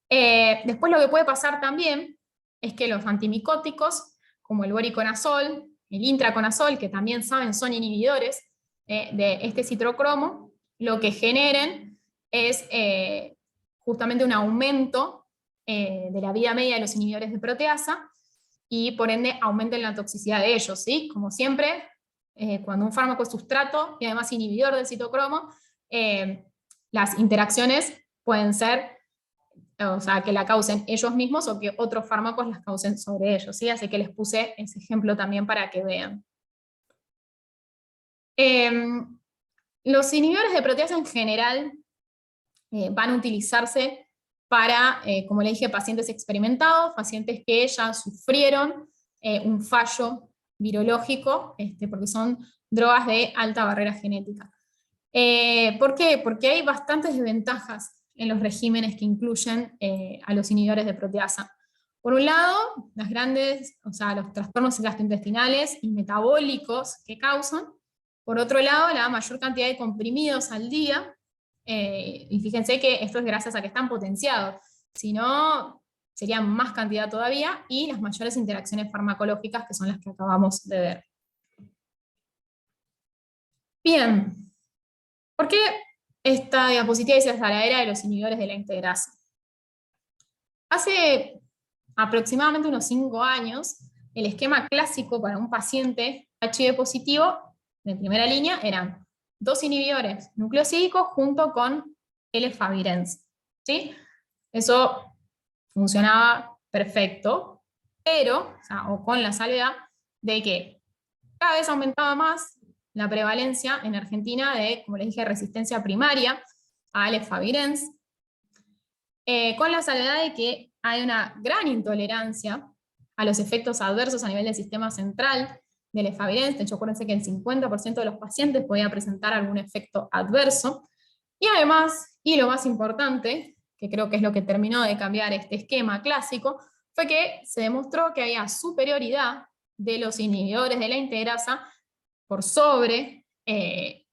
Después lo que puede pasar también es que los antimicóticos, como el voriconazol, el intraconazol, que también saben son inhibidores de este citocromo, lo que generen es justamente un aumento de la vida media de los inhibidores de proteasa, y por ende aumenten la toxicidad de ellos, ¿sí? Como siempre, cuando un fármaco es sustrato y además inhibidor del citocromo, las interacciones pueden ser, o sea, que la causen ellos mismos o que otros fármacos las causen sobre ellos, ¿sí? Así que les puse ese ejemplo también para que vean. Los inhibidores de proteasa en general van a utilizarse para, como le dije, pacientes experimentados, pacientes que ya sufrieron un fallo virológico, porque son drogas de alta barrera genética. ¿Por qué? Porque hay bastantes desventajas en los regímenes que incluyen a los inhibidores de proteasa. Por un lado, los trastornos gastrointestinales y metabólicos que causan. Por otro lado, la mayor cantidad de comprimidos al día, y fíjense que esto es gracias a que están potenciados, si no, serían más cantidad todavía, y las mayores interacciones farmacológicas, que son las que acabamos de ver. Bien, ¿por qué esta diapositiva dice hasta la era de los inhibidores de la integrasa? Hace aproximadamente unos 5 años, el esquema clásico para un paciente HIV positivo de primera línea eran 2 inhibidores nucleosídicos junto con L-favirenz, ¿sí? Eso funcionaba perfecto, pero, o con la salvedad de que cada vez aumentaba más la prevalencia en Argentina de, como les dije, resistencia primaria a L-favirenz, con la salvedad de que hay una gran intolerancia a los efectos adversos a nivel del sistema central del L-favirenz. De hecho, acuérdense que el 50% de los pacientes podía presentar algún efecto adverso. Y además, y lo más importante, que creo que es lo que terminó de cambiar este esquema clásico, fue que se demostró que había superioridad de los inhibidores de la integrasa por sobre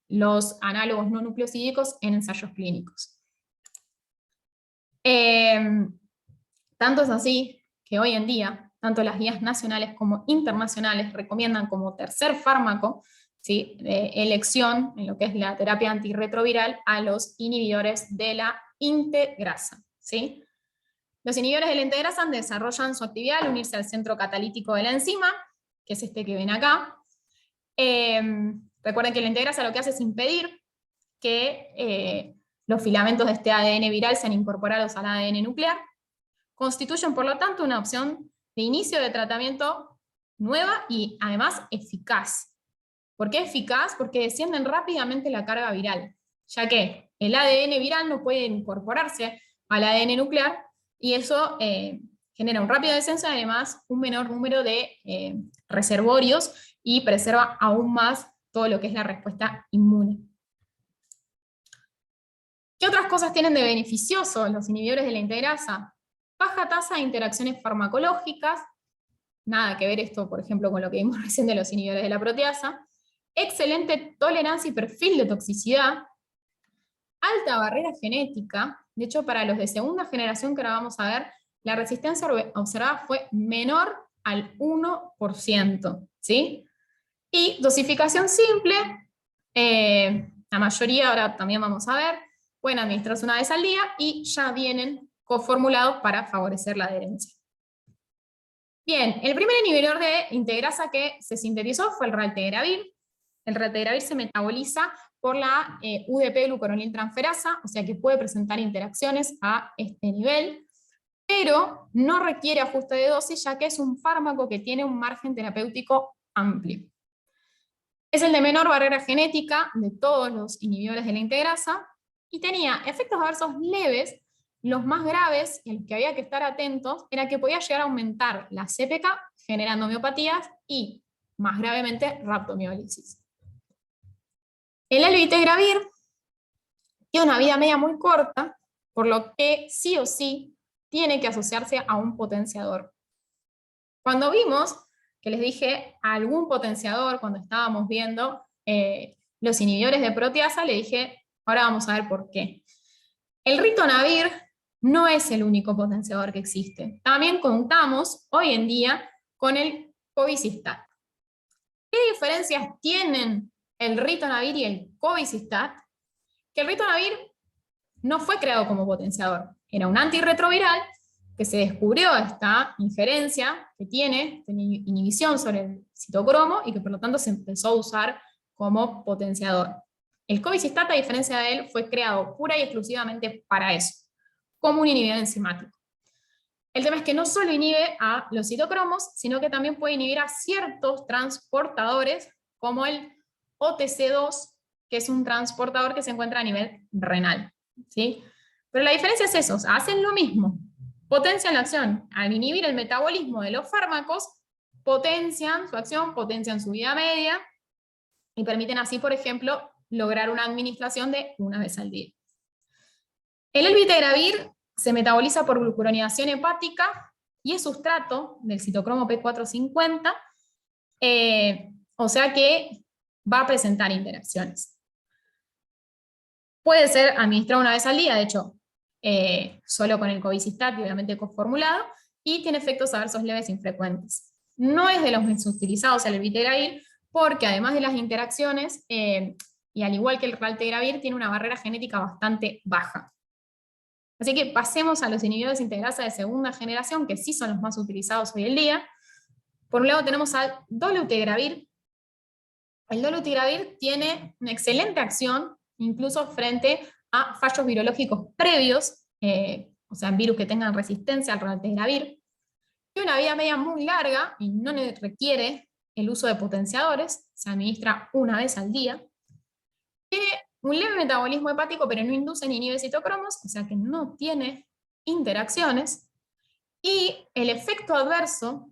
los análogos no nucleosídicos en ensayos clínicos. Tanto es así que hoy en día tanto las guías nacionales como internacionales recomiendan como tercer fármaco, ¿sí?, de elección en lo que es la terapia antirretroviral a los inhibidores de la integrasa, ¿sí? Los inhibidores de la integrasa desarrollan su actividad al unirse al centro catalítico de la enzima, que es este que ven acá. Recuerden que la integrasa lo que hace es impedir que los filamentos de este ADN viral sean incorporados al ADN nuclear. Constituyen, por lo tanto, una opción de inicio de tratamiento nueva y además eficaz. ¿Por qué eficaz? Porque descienden rápidamente la carga viral, ya que el ADN viral no puede incorporarse al ADN nuclear, y eso genera un rápido descenso y además un menor número de reservorios y preserva aún más todo lo que es la respuesta inmune. ¿Qué otras cosas tienen de beneficioso los inhibidores de la integrasa? Baja tasa de interacciones farmacológicas, nada que ver esto, por ejemplo, con lo que vimos recién de los inhibidores de la proteasa. Excelente tolerancia y perfil de toxicidad. Alta barrera genética. De hecho, para los de segunda generación que ahora vamos a ver, la resistencia observada fue menor al 1%, ¿sí? Y dosificación simple, la mayoría, ahora también vamos a ver, pueden administrarse una vez al día y ya vienen coformulados para favorecer la adherencia. Bien, el primer inhibidor de integrasa que se sintetizó fue el raltegravir. El raltegravir se metaboliza por la UDP-glucuroniltransferasa, o sea que puede presentar interacciones a este nivel, pero no requiere ajuste de dosis, ya que es un fármaco que tiene un margen terapéutico amplio. Es el de menor barrera genética de todos los inhibidores de la integrasa, y tenía efectos adversos leves. Los más graves, y a los que había que estar atentos, era que podía llegar a aumentar la CPK, generando miopatías, y, más gravemente, raptomiólisis. El elbitregravir tiene una vida media muy corta, por lo que sí o sí tiene que asociarse a un potenciador. Cuando vimos, que les dije, algún potenciador, cuando estábamos viendo los inhibidores de proteasa, le dije, ahora vamos a ver por qué. El ritonavir no es el único potenciador que existe. También contamos hoy en día con el cobicistat. ¿Qué diferencias tienen el ritonavir y el cobicistat? Que el ritonavir no fue creado como potenciador, era un antirretroviral que se descubrió esta injerencia que tiene inhibición sobre el citocromo y que por lo tanto se empezó a usar como potenciador. El cobicistat, a diferencia de él, fue creado pura y exclusivamente para eso, como un inhibidor enzimático. El tema es que no solo inhibe a los citocromos, sino que también puede inhibir a ciertos transportadores, como el OTC2, que es un transportador que se encuentra a nivel renal, ¿sí? Pero la diferencia es eso, o sea, hacen lo mismo, potencian la acción. Al inhibir el metabolismo de los fármacos, potencian su acción, potencian su vida media, y permiten así, por ejemplo, lograr una administración de una vez al día. El elbitregravir se metaboliza por glucuronidación hepática y es sustrato del citocromo P450, o sea que va a presentar interacciones. Puede ser administrado una vez al día, de hecho, solo con el cobicistat, obviamente coformulado, y tiene efectos adversos leves infrecuentes. No es de los más utilizados el elbitregravir, porque además de las interacciones, y al igual que el raltegravir, tiene una barrera genética bastante baja. Así que pasemos a los inhibidores de integrasa de segunda generación, que sí son los más utilizados hoy en día. Por un lado tenemos al dolutegravir. El dolutegravir tiene una excelente acción, incluso frente a fallos virológicos previos, o sea, virus que tengan resistencia al raltegravir. Tiene una vida media muy larga y no requiere el uso de potenciadores, se administra una vez al día. Tiene un leve metabolismo hepático, pero no induce ni inhibe citocromos, o sea que no tiene interacciones. Y el efecto adverso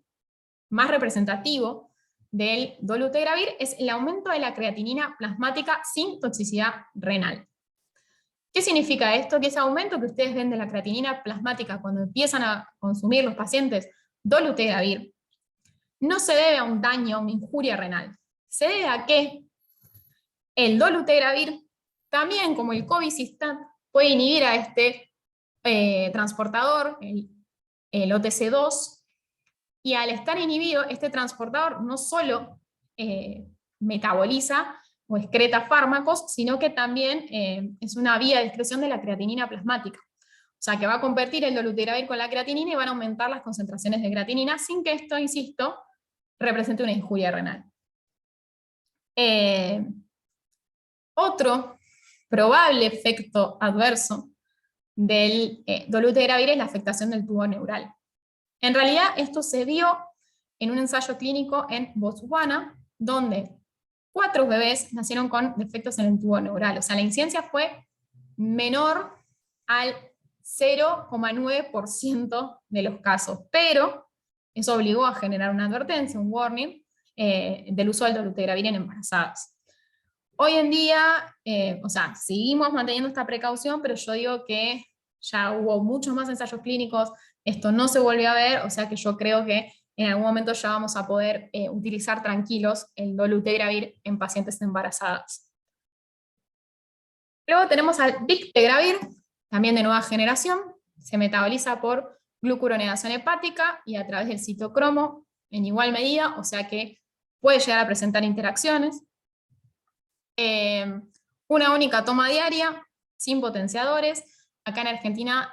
más representativo del dolutegravir es el aumento de la creatinina plasmática sin toxicidad renal. ¿Qué significa esto? Que ese aumento que ustedes ven de la creatinina plasmática cuando empiezan a consumir los pacientes dolutegravir no se debe a un daño, a una injuria renal. Se debe a que el dolutegravir, también como el cobicistat, puede inhibir a este transportador, el OTC2, Y al estar inhibido, este transportador no solo metaboliza o excreta fármacos, sino que también es una vía de excreción de la creatinina plasmática. O sea, que va a convertir el dolutegravir con la creatinina y van a aumentar las concentraciones de creatinina sin que esto, insisto, represente una injuria renal. Otro probable efecto adverso del dolutegravir es la afectación del tubo neural. En realidad, esto se vio en un ensayo clínico en Botswana, donde 4 bebés nacieron con defectos en el tubo neural. O sea, la incidencia fue menor al 0,9% de los casos, pero eso obligó a generar una advertencia, un warning, del uso del dolutegravir en embarazadas. Hoy en día, o sea, seguimos manteniendo esta precaución, pero yo digo que ya hubo muchos más ensayos clínicos, esto no se volvió a ver, o sea que yo creo que en algún momento ya vamos a poder utilizar tranquilos el dolutegravir en pacientes embarazadas. Luego tenemos al bictegravir, también de nueva generación, se metaboliza por glucuronegación hepática y a través del citocromo en igual medida, o sea que puede llegar a presentar interacciones. Una única toma diaria, sin potenciadores. Acá en Argentina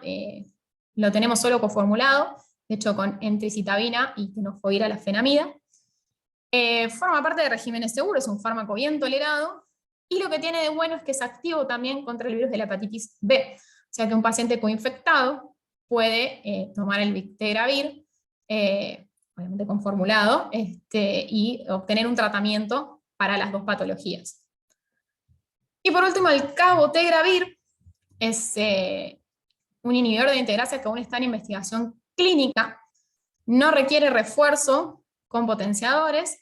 lo tenemos solo coformulado, de hecho con entricitabina y tenofovir a la fenamida. Forma parte de regímenes seguros, es un fármaco bien tolerado, y lo que tiene de bueno es que es activo también contra el virus de la hepatitis B, o sea que un paciente coinfectado puede tomar el bictegravir, obviamente conformulado, y obtener un tratamiento para las dos patologías. Y por último, el cabotegravir es un inhibidor de integrasa que aún está en investigación clínica, no requiere refuerzo con potenciadores,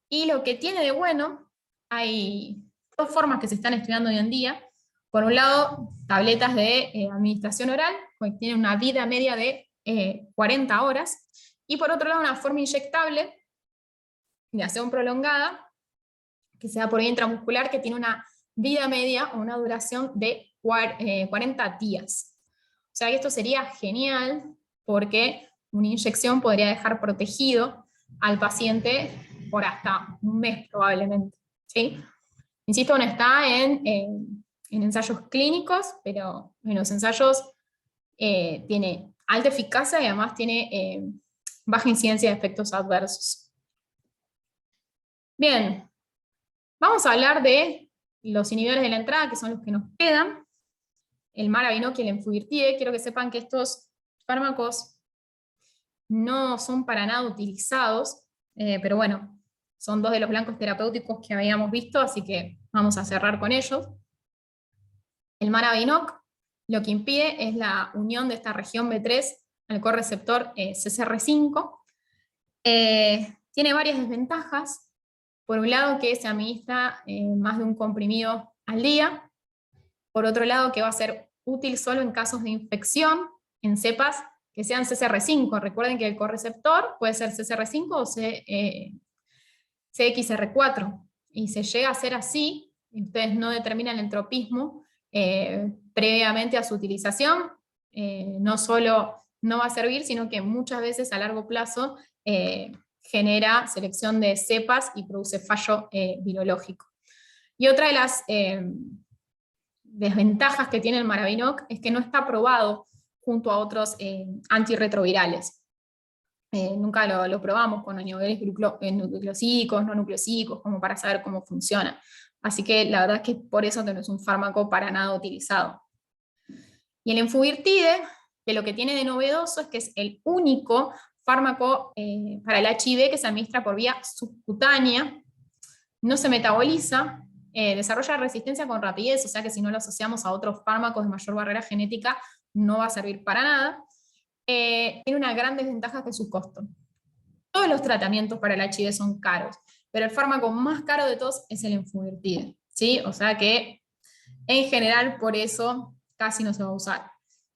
y lo que tiene de bueno, hay dos formas que se están estudiando hoy en día. Por un lado, tabletas de administración oral, que tienen una vida media de 40 horas, y por otro lado, una forma inyectable de acción prolongada, que sea por vía intramuscular, que tiene una vida media o una duración de 40 días. O sea que esto sería genial porque una inyección podría dejar protegido al paciente por hasta un mes probablemente, ¿sí? Insisto, no está en ensayos clínicos, pero en los ensayos tiene alta eficacia y además tiene baja incidencia de efectos adversos. Bien, vamos a hablar de los inhibidores de la entrada, que son los que nos quedan. El Maravinoc y el Enfuvirtide. Quiero que sepan que estos fármacos no son para nada utilizados, pero bueno, son dos de los blancos terapéuticos que habíamos visto, así que vamos a cerrar con ellos. El Maravinoc lo que impide es la unión de esta región B3 al correceptor CCR5. Tiene varias desventajas. Por un lado, que se administra más de un comprimido al día. Por otro lado, que va a ser útil solo en casos de infección en cepas que sean CCR5. Recuerden que el correceptor puede ser CCR5 o CXR4. Y se llega a ser así, y ustedes no determinan el tropismo previamente a su utilización, no solo no va a servir, sino que muchas veces a largo plazo genera selección de cepas y produce fallo virológico. Y otra de las desventajas que tiene el Maravinoc es que no está probado junto a otros antirretrovirales. Nunca lo probamos con niveles nucleosídicos, no nucleosídicos, como para saber cómo funciona. Así que la verdad es que por eso no es un fármaco para nada utilizado. Y el Enfuvirtide, que lo que tiene de novedoso es que es el único fármaco para el HIV que se administra por vía subcutánea, no se metaboliza, desarrolla resistencia con rapidez, o sea que si no lo asociamos a otros fármacos de mayor barrera genética, no va a servir para nada. Tiene una gran desventaja que es su costo. Todos los tratamientos para el HIV son caros, pero el fármaco más caro de todos es el Enfuvirtide, ¿sí? O sea que en general por eso casi no se va a usar.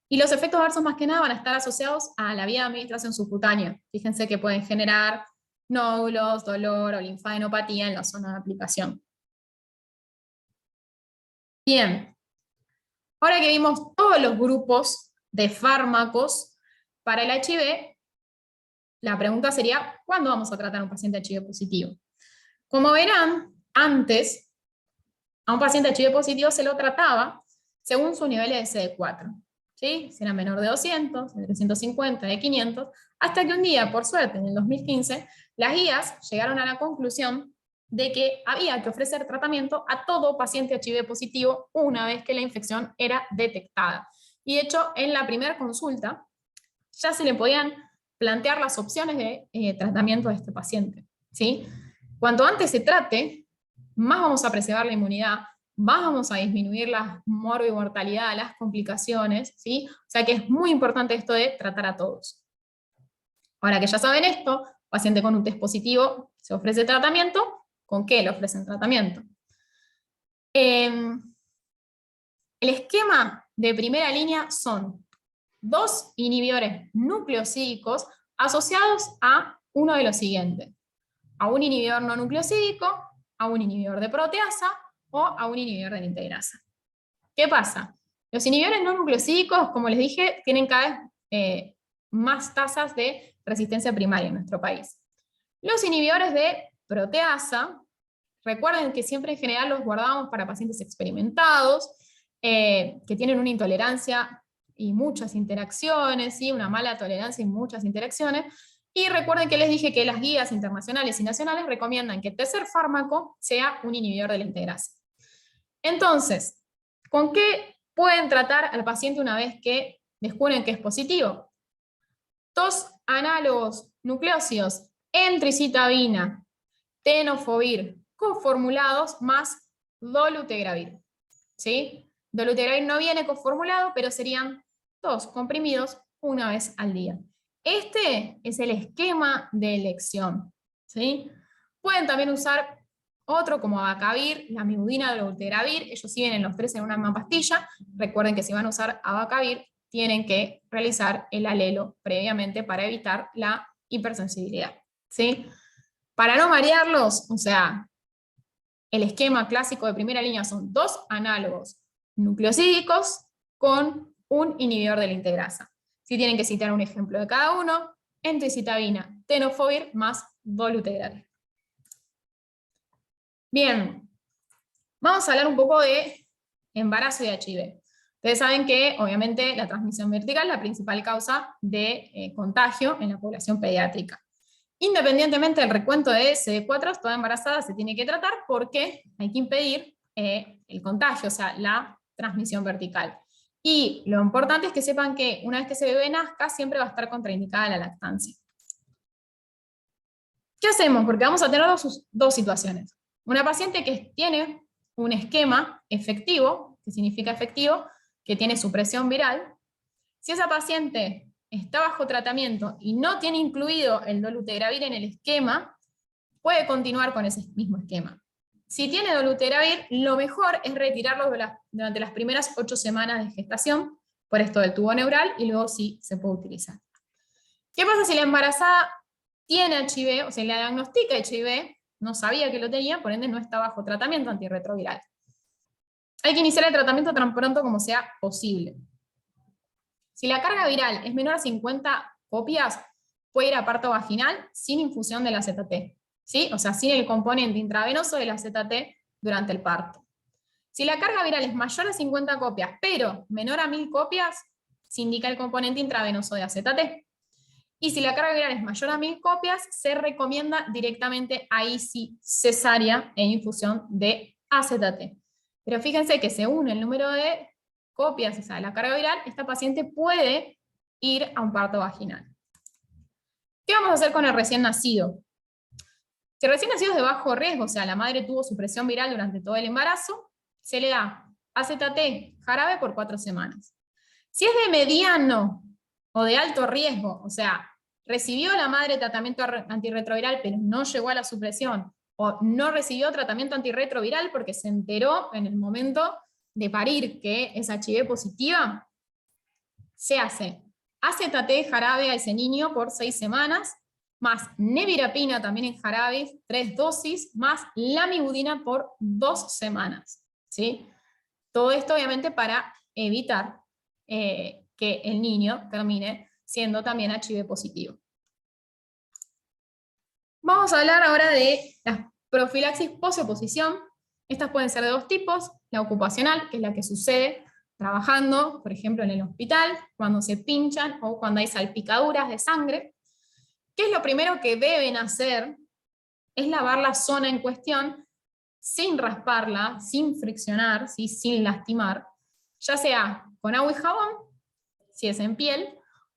Y los efectos adversos más que nada van a estar asociados a la vía de administración subcutánea. Fíjense que pueden generar nódulos, dolor o linfadenopatía en la zona de aplicación. Bien, ahora que vimos todos los grupos de fármacos para el HIV, la pregunta sería, ¿cuándo vamos a tratar a un paciente HIV positivo? Como verán, antes a un paciente HIV positivo se lo trataba según su nivel de CD4, ¿sí? Si era menor de 200, de 350, de 500, hasta que un día, por suerte, en el 2015, las guías llegaron a la conclusión de que había que ofrecer tratamiento a todo paciente HIV positivo una vez que la infección era detectada. Y de hecho, en la primera consulta ya se le podían plantear las opciones de tratamiento de este paciente, ¿sí? Cuanto antes se trate, más vamos a preservar la inmunidad, más vamos a disminuir la morbimortalidad, las complicaciones, ¿sí? O sea que es muy importante esto de tratar a todos. Ahora que ya saben esto, paciente con un test positivo se ofrece tratamiento. ¿Con qué le ofrecen tratamiento? El esquema de primera línea son 2 inhibidores nucleosídicos asociados a uno de los siguientes: a un inhibidor no nucleosídico, a un inhibidor de proteasa o a un inhibidor de la integrasa. ¿Qué pasa? Los inhibidores no nucleosídicos, como les dije, tienen cada vez más tasas de resistencia primaria en nuestro país. Los inhibidores de proteasa, recuerden que siempre en general los guardamos para pacientes experimentados, que tienen una intolerancia y muchas interacciones, ¿sí? Una mala tolerancia y muchas interacciones. Y recuerden que les dije que las guías internacionales y nacionales recomiendan que el tercer fármaco sea un inhibidor de la integrasa. Entonces, ¿con qué pueden tratar al paciente una vez que descubren que es positivo? 2 análogos nucleósidos, entricitabina, tenofovir, coformulados más dolutegravir, ¿sí? Dolutegravir no viene coformulado, pero serían 2 comprimidos una vez al día. Este es el esquema de elección, ¿sí? Pueden también usar otro como abacavir, la amibudina, dolutegravir, ellos sí vienen los 3 en una misma pastilla. Recuerden que si van a usar abacavir, tienen que realizar el alelo previamente para evitar la hipersensibilidad, ¿sí? Para no marearlos, o sea, el esquema clásico de primera línea son 2 análogos nucleosídicos con un inhibidor de la integrasa. Si tienen que citar un ejemplo de cada uno, entricitabina, tenofovir más dolutegravir. Bien, vamos a hablar un poco de embarazo y HIV. Ustedes saben que, obviamente, la transmisión vertical es la principal causa de contagio en la población pediátrica. Independientemente del recuento de CD4, toda embarazada se tiene que tratar porque hay que impedir el contagio, o sea, la transmisión vertical. Y lo importante es que sepan que una vez que ese bebé nazca, siempre va a estar contraindicada la lactancia. ¿Qué hacemos? Porque vamos a tener dos situaciones. Una paciente que tiene un esquema efectivo, que significa efectivo, que tiene supresión viral. Si esa paciente está bajo tratamiento y no tiene incluido el dolutegravir en el esquema, puede continuar con ese mismo esquema. Si tiene dolutegravir, lo mejor es retirarlo durante las primeras 8 semanas de gestación, por esto del tubo neural, y luego sí se puede utilizar. ¿Qué pasa si la embarazada tiene HIV, o sea, le diagnostica HIV, no sabía que lo tenía, por ende no está bajo tratamiento antirretroviral? Hay que iniciar el tratamiento tan pronto como sea posible. Si la carga viral es menor a 50 copias, puede ir a parto vaginal sin infusión del AZT, ¿sí? O sea, sin el componente intravenoso del AZT durante el parto. Si la carga viral es mayor a 50 copias, pero menor a 1000 copias, se indica el componente intravenoso de AZT. Y si la carga viral es mayor a 1000 copias, se recomienda directamente ahí sí cesárea e infusión de AZT. Pero fíjense que según el número de copias, o sea, la carga viral, esta paciente puede ir a un parto vaginal. ¿Qué vamos a hacer con el recién nacido? Si el recién nacido es de bajo riesgo, o sea, la madre tuvo supresión viral durante todo el embarazo, se le da AZT jarabe por 4 semanas. Si es de mediano o de alto riesgo, o sea, recibió la madre tratamiento antirretroviral pero no llegó a la supresión, o no recibió tratamiento antirretroviral porque se enteró en el momento de parir que es HIV positiva, se hace AZT jarabe a ese niño por 6 semanas, más nevirapina también en jarabe, 3 dosis, más lamivudina por 2 semanas. ¿Sí? Todo esto obviamente para evitar que el niño termine siendo también HIV positivo. Vamos a hablar ahora de las profilaxis posoposición. Estas pueden ser de dos tipos: la ocupacional, que es la que sucede trabajando, por ejemplo, en el hospital, cuando se pinchan o cuando hay salpicaduras de sangre. ¿Qué es lo primero que deben hacer? Es lavar la zona en cuestión sin rasparla, sin friccionar, ¿sí? Sin lastimar, ya sea con agua y jabón, si es en piel,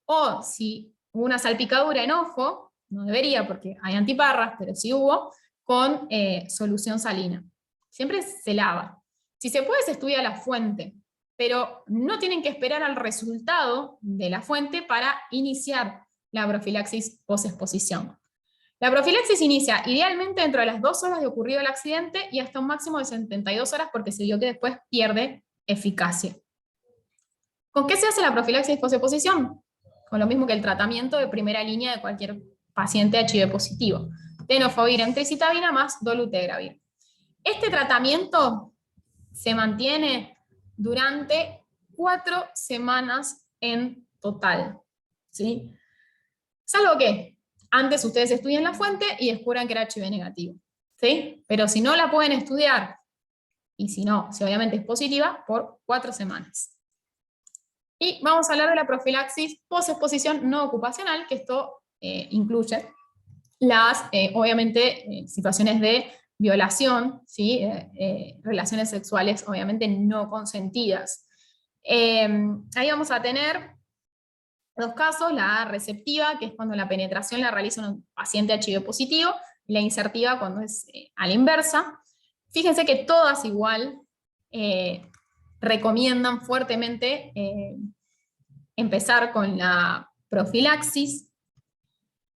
o si hubo una salpicadura en ojo, no debería porque hay antiparras, pero si hubo, con solución salina. Siempre se lava. Si se puede, se estudia la fuente, pero no tienen que esperar al resultado de la fuente para iniciar la profilaxis post-exposición. La profilaxis inicia idealmente dentro de las 2 horas de ocurrido el accidente y hasta un máximo de 72 horas porque se vio que después pierde eficacia. ¿Con qué se hace la profilaxis post-exposición? Con lo mismo que el tratamiento de primera línea de cualquier paciente HIV positivo. Tenofovir, emtricitabina más dolutegravir. Este tratamiento se mantiene durante 4 semanas en total, ¿sí? Salvo que antes ustedes estudian la fuente y descubran que era HIV negativo, ¿sí? Pero si no la pueden estudiar, y si no, si obviamente es positiva, por 4 semanas. Y vamos a hablar de la profilaxis post-exposición no ocupacional, que esto incluye las, obviamente, situaciones de violación, ¿sí? Relaciones sexuales, obviamente, no consentidas. Ahí vamos a tener 2 casos: la receptiva, que es cuando la penetración la realiza un paciente HIV positivo, y la insertiva cuando es a la inversa. Fíjense que todas igual recomiendan fuertemente empezar con la profilaxis.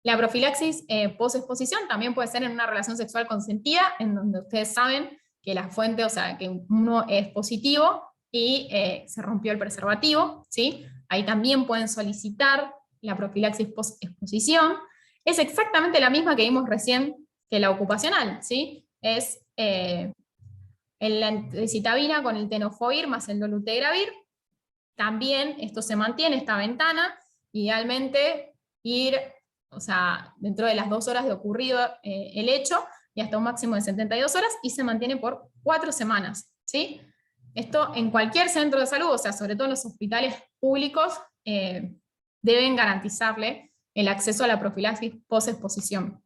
La profilaxis post-exposición también puede ser en una relación sexual consentida, en donde ustedes saben que la fuente, o sea, que uno es positivo y se rompió el preservativo, ¿sí? Ahí también pueden solicitar la profilaxis post-exposición. Es exactamente la misma que vimos recién que la ocupacional, ¿sí? Es la emtricitabina con el tenofovir más el dolutegravir. También esto se mantiene, esta ventana, idealmente ir, o sea, dentro de las 2 horas de ocurrido el hecho, y hasta un máximo de 72 horas, y se mantiene por 4 semanas, ¿sí? Esto en cualquier centro de salud, o sea, sobre todo en los hospitales públicos, deben garantizarle el acceso a la profilaxis post-exposición.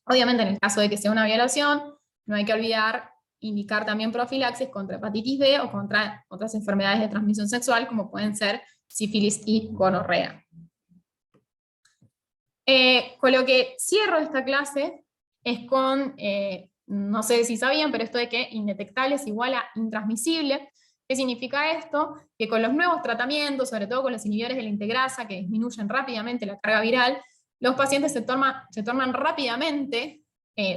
Obviamente, en el caso de que sea una violación, no hay que olvidar indicar también profilaxis contra hepatitis B o contra otras enfermedades de transmisión sexual, como pueden ser sífilis y gonorrea. Con lo que cierro esta clase es con, no sé si sabían, pero esto de que indetectable es igual a intransmisible. ¿Qué significa esto? Que con los nuevos tratamientos, sobre todo con los inhibidores de la integrasa, que disminuyen rápidamente la carga viral, los pacientes se tornan rápidamente,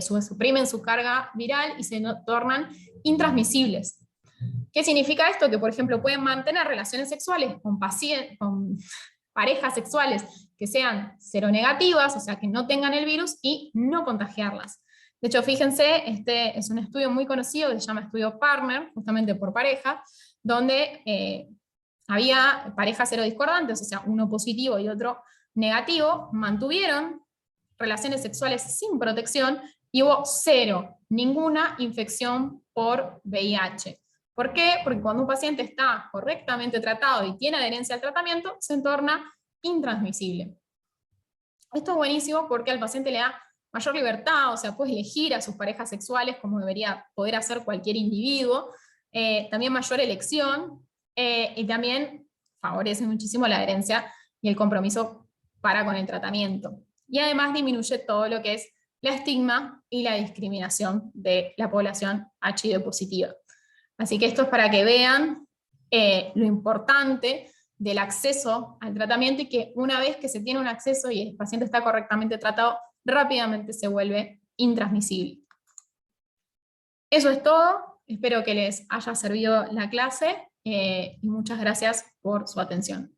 suprimen su carga viral y se tornan intransmisibles. ¿Qué significa esto? Que, por ejemplo, pueden mantener relaciones sexuales con parejas sexuales que sean seronegativas, o sea, que no tengan el virus, y no contagiarlas. De hecho, fíjense, este es un estudio muy conocido que se llama estudio Partner, justamente por pareja, donde había parejas serodiscordantes, o sea, uno positivo y otro negativo, mantuvieron relaciones sexuales sin protección y hubo ninguna infección por VIH. ¿Por qué? Porque cuando un paciente está correctamente tratado y tiene adherencia al tratamiento, se torna intransmisible. Esto es buenísimo porque al paciente le da mayor libertad, o sea, puede elegir a sus parejas sexuales como debería poder hacer cualquier individuo, también mayor elección, y también favorece muchísimo la adherencia y el compromiso para con el tratamiento. Y además disminuye todo lo que es la estigma y la discriminación de la población HIV positiva. Así que esto es para que vean lo importante del acceso al tratamiento, y que una vez que se tiene un acceso y el paciente está correctamente tratado, rápidamente se vuelve intransmisible. Eso es todo, espero que les haya servido la clase y muchas gracias por su atención.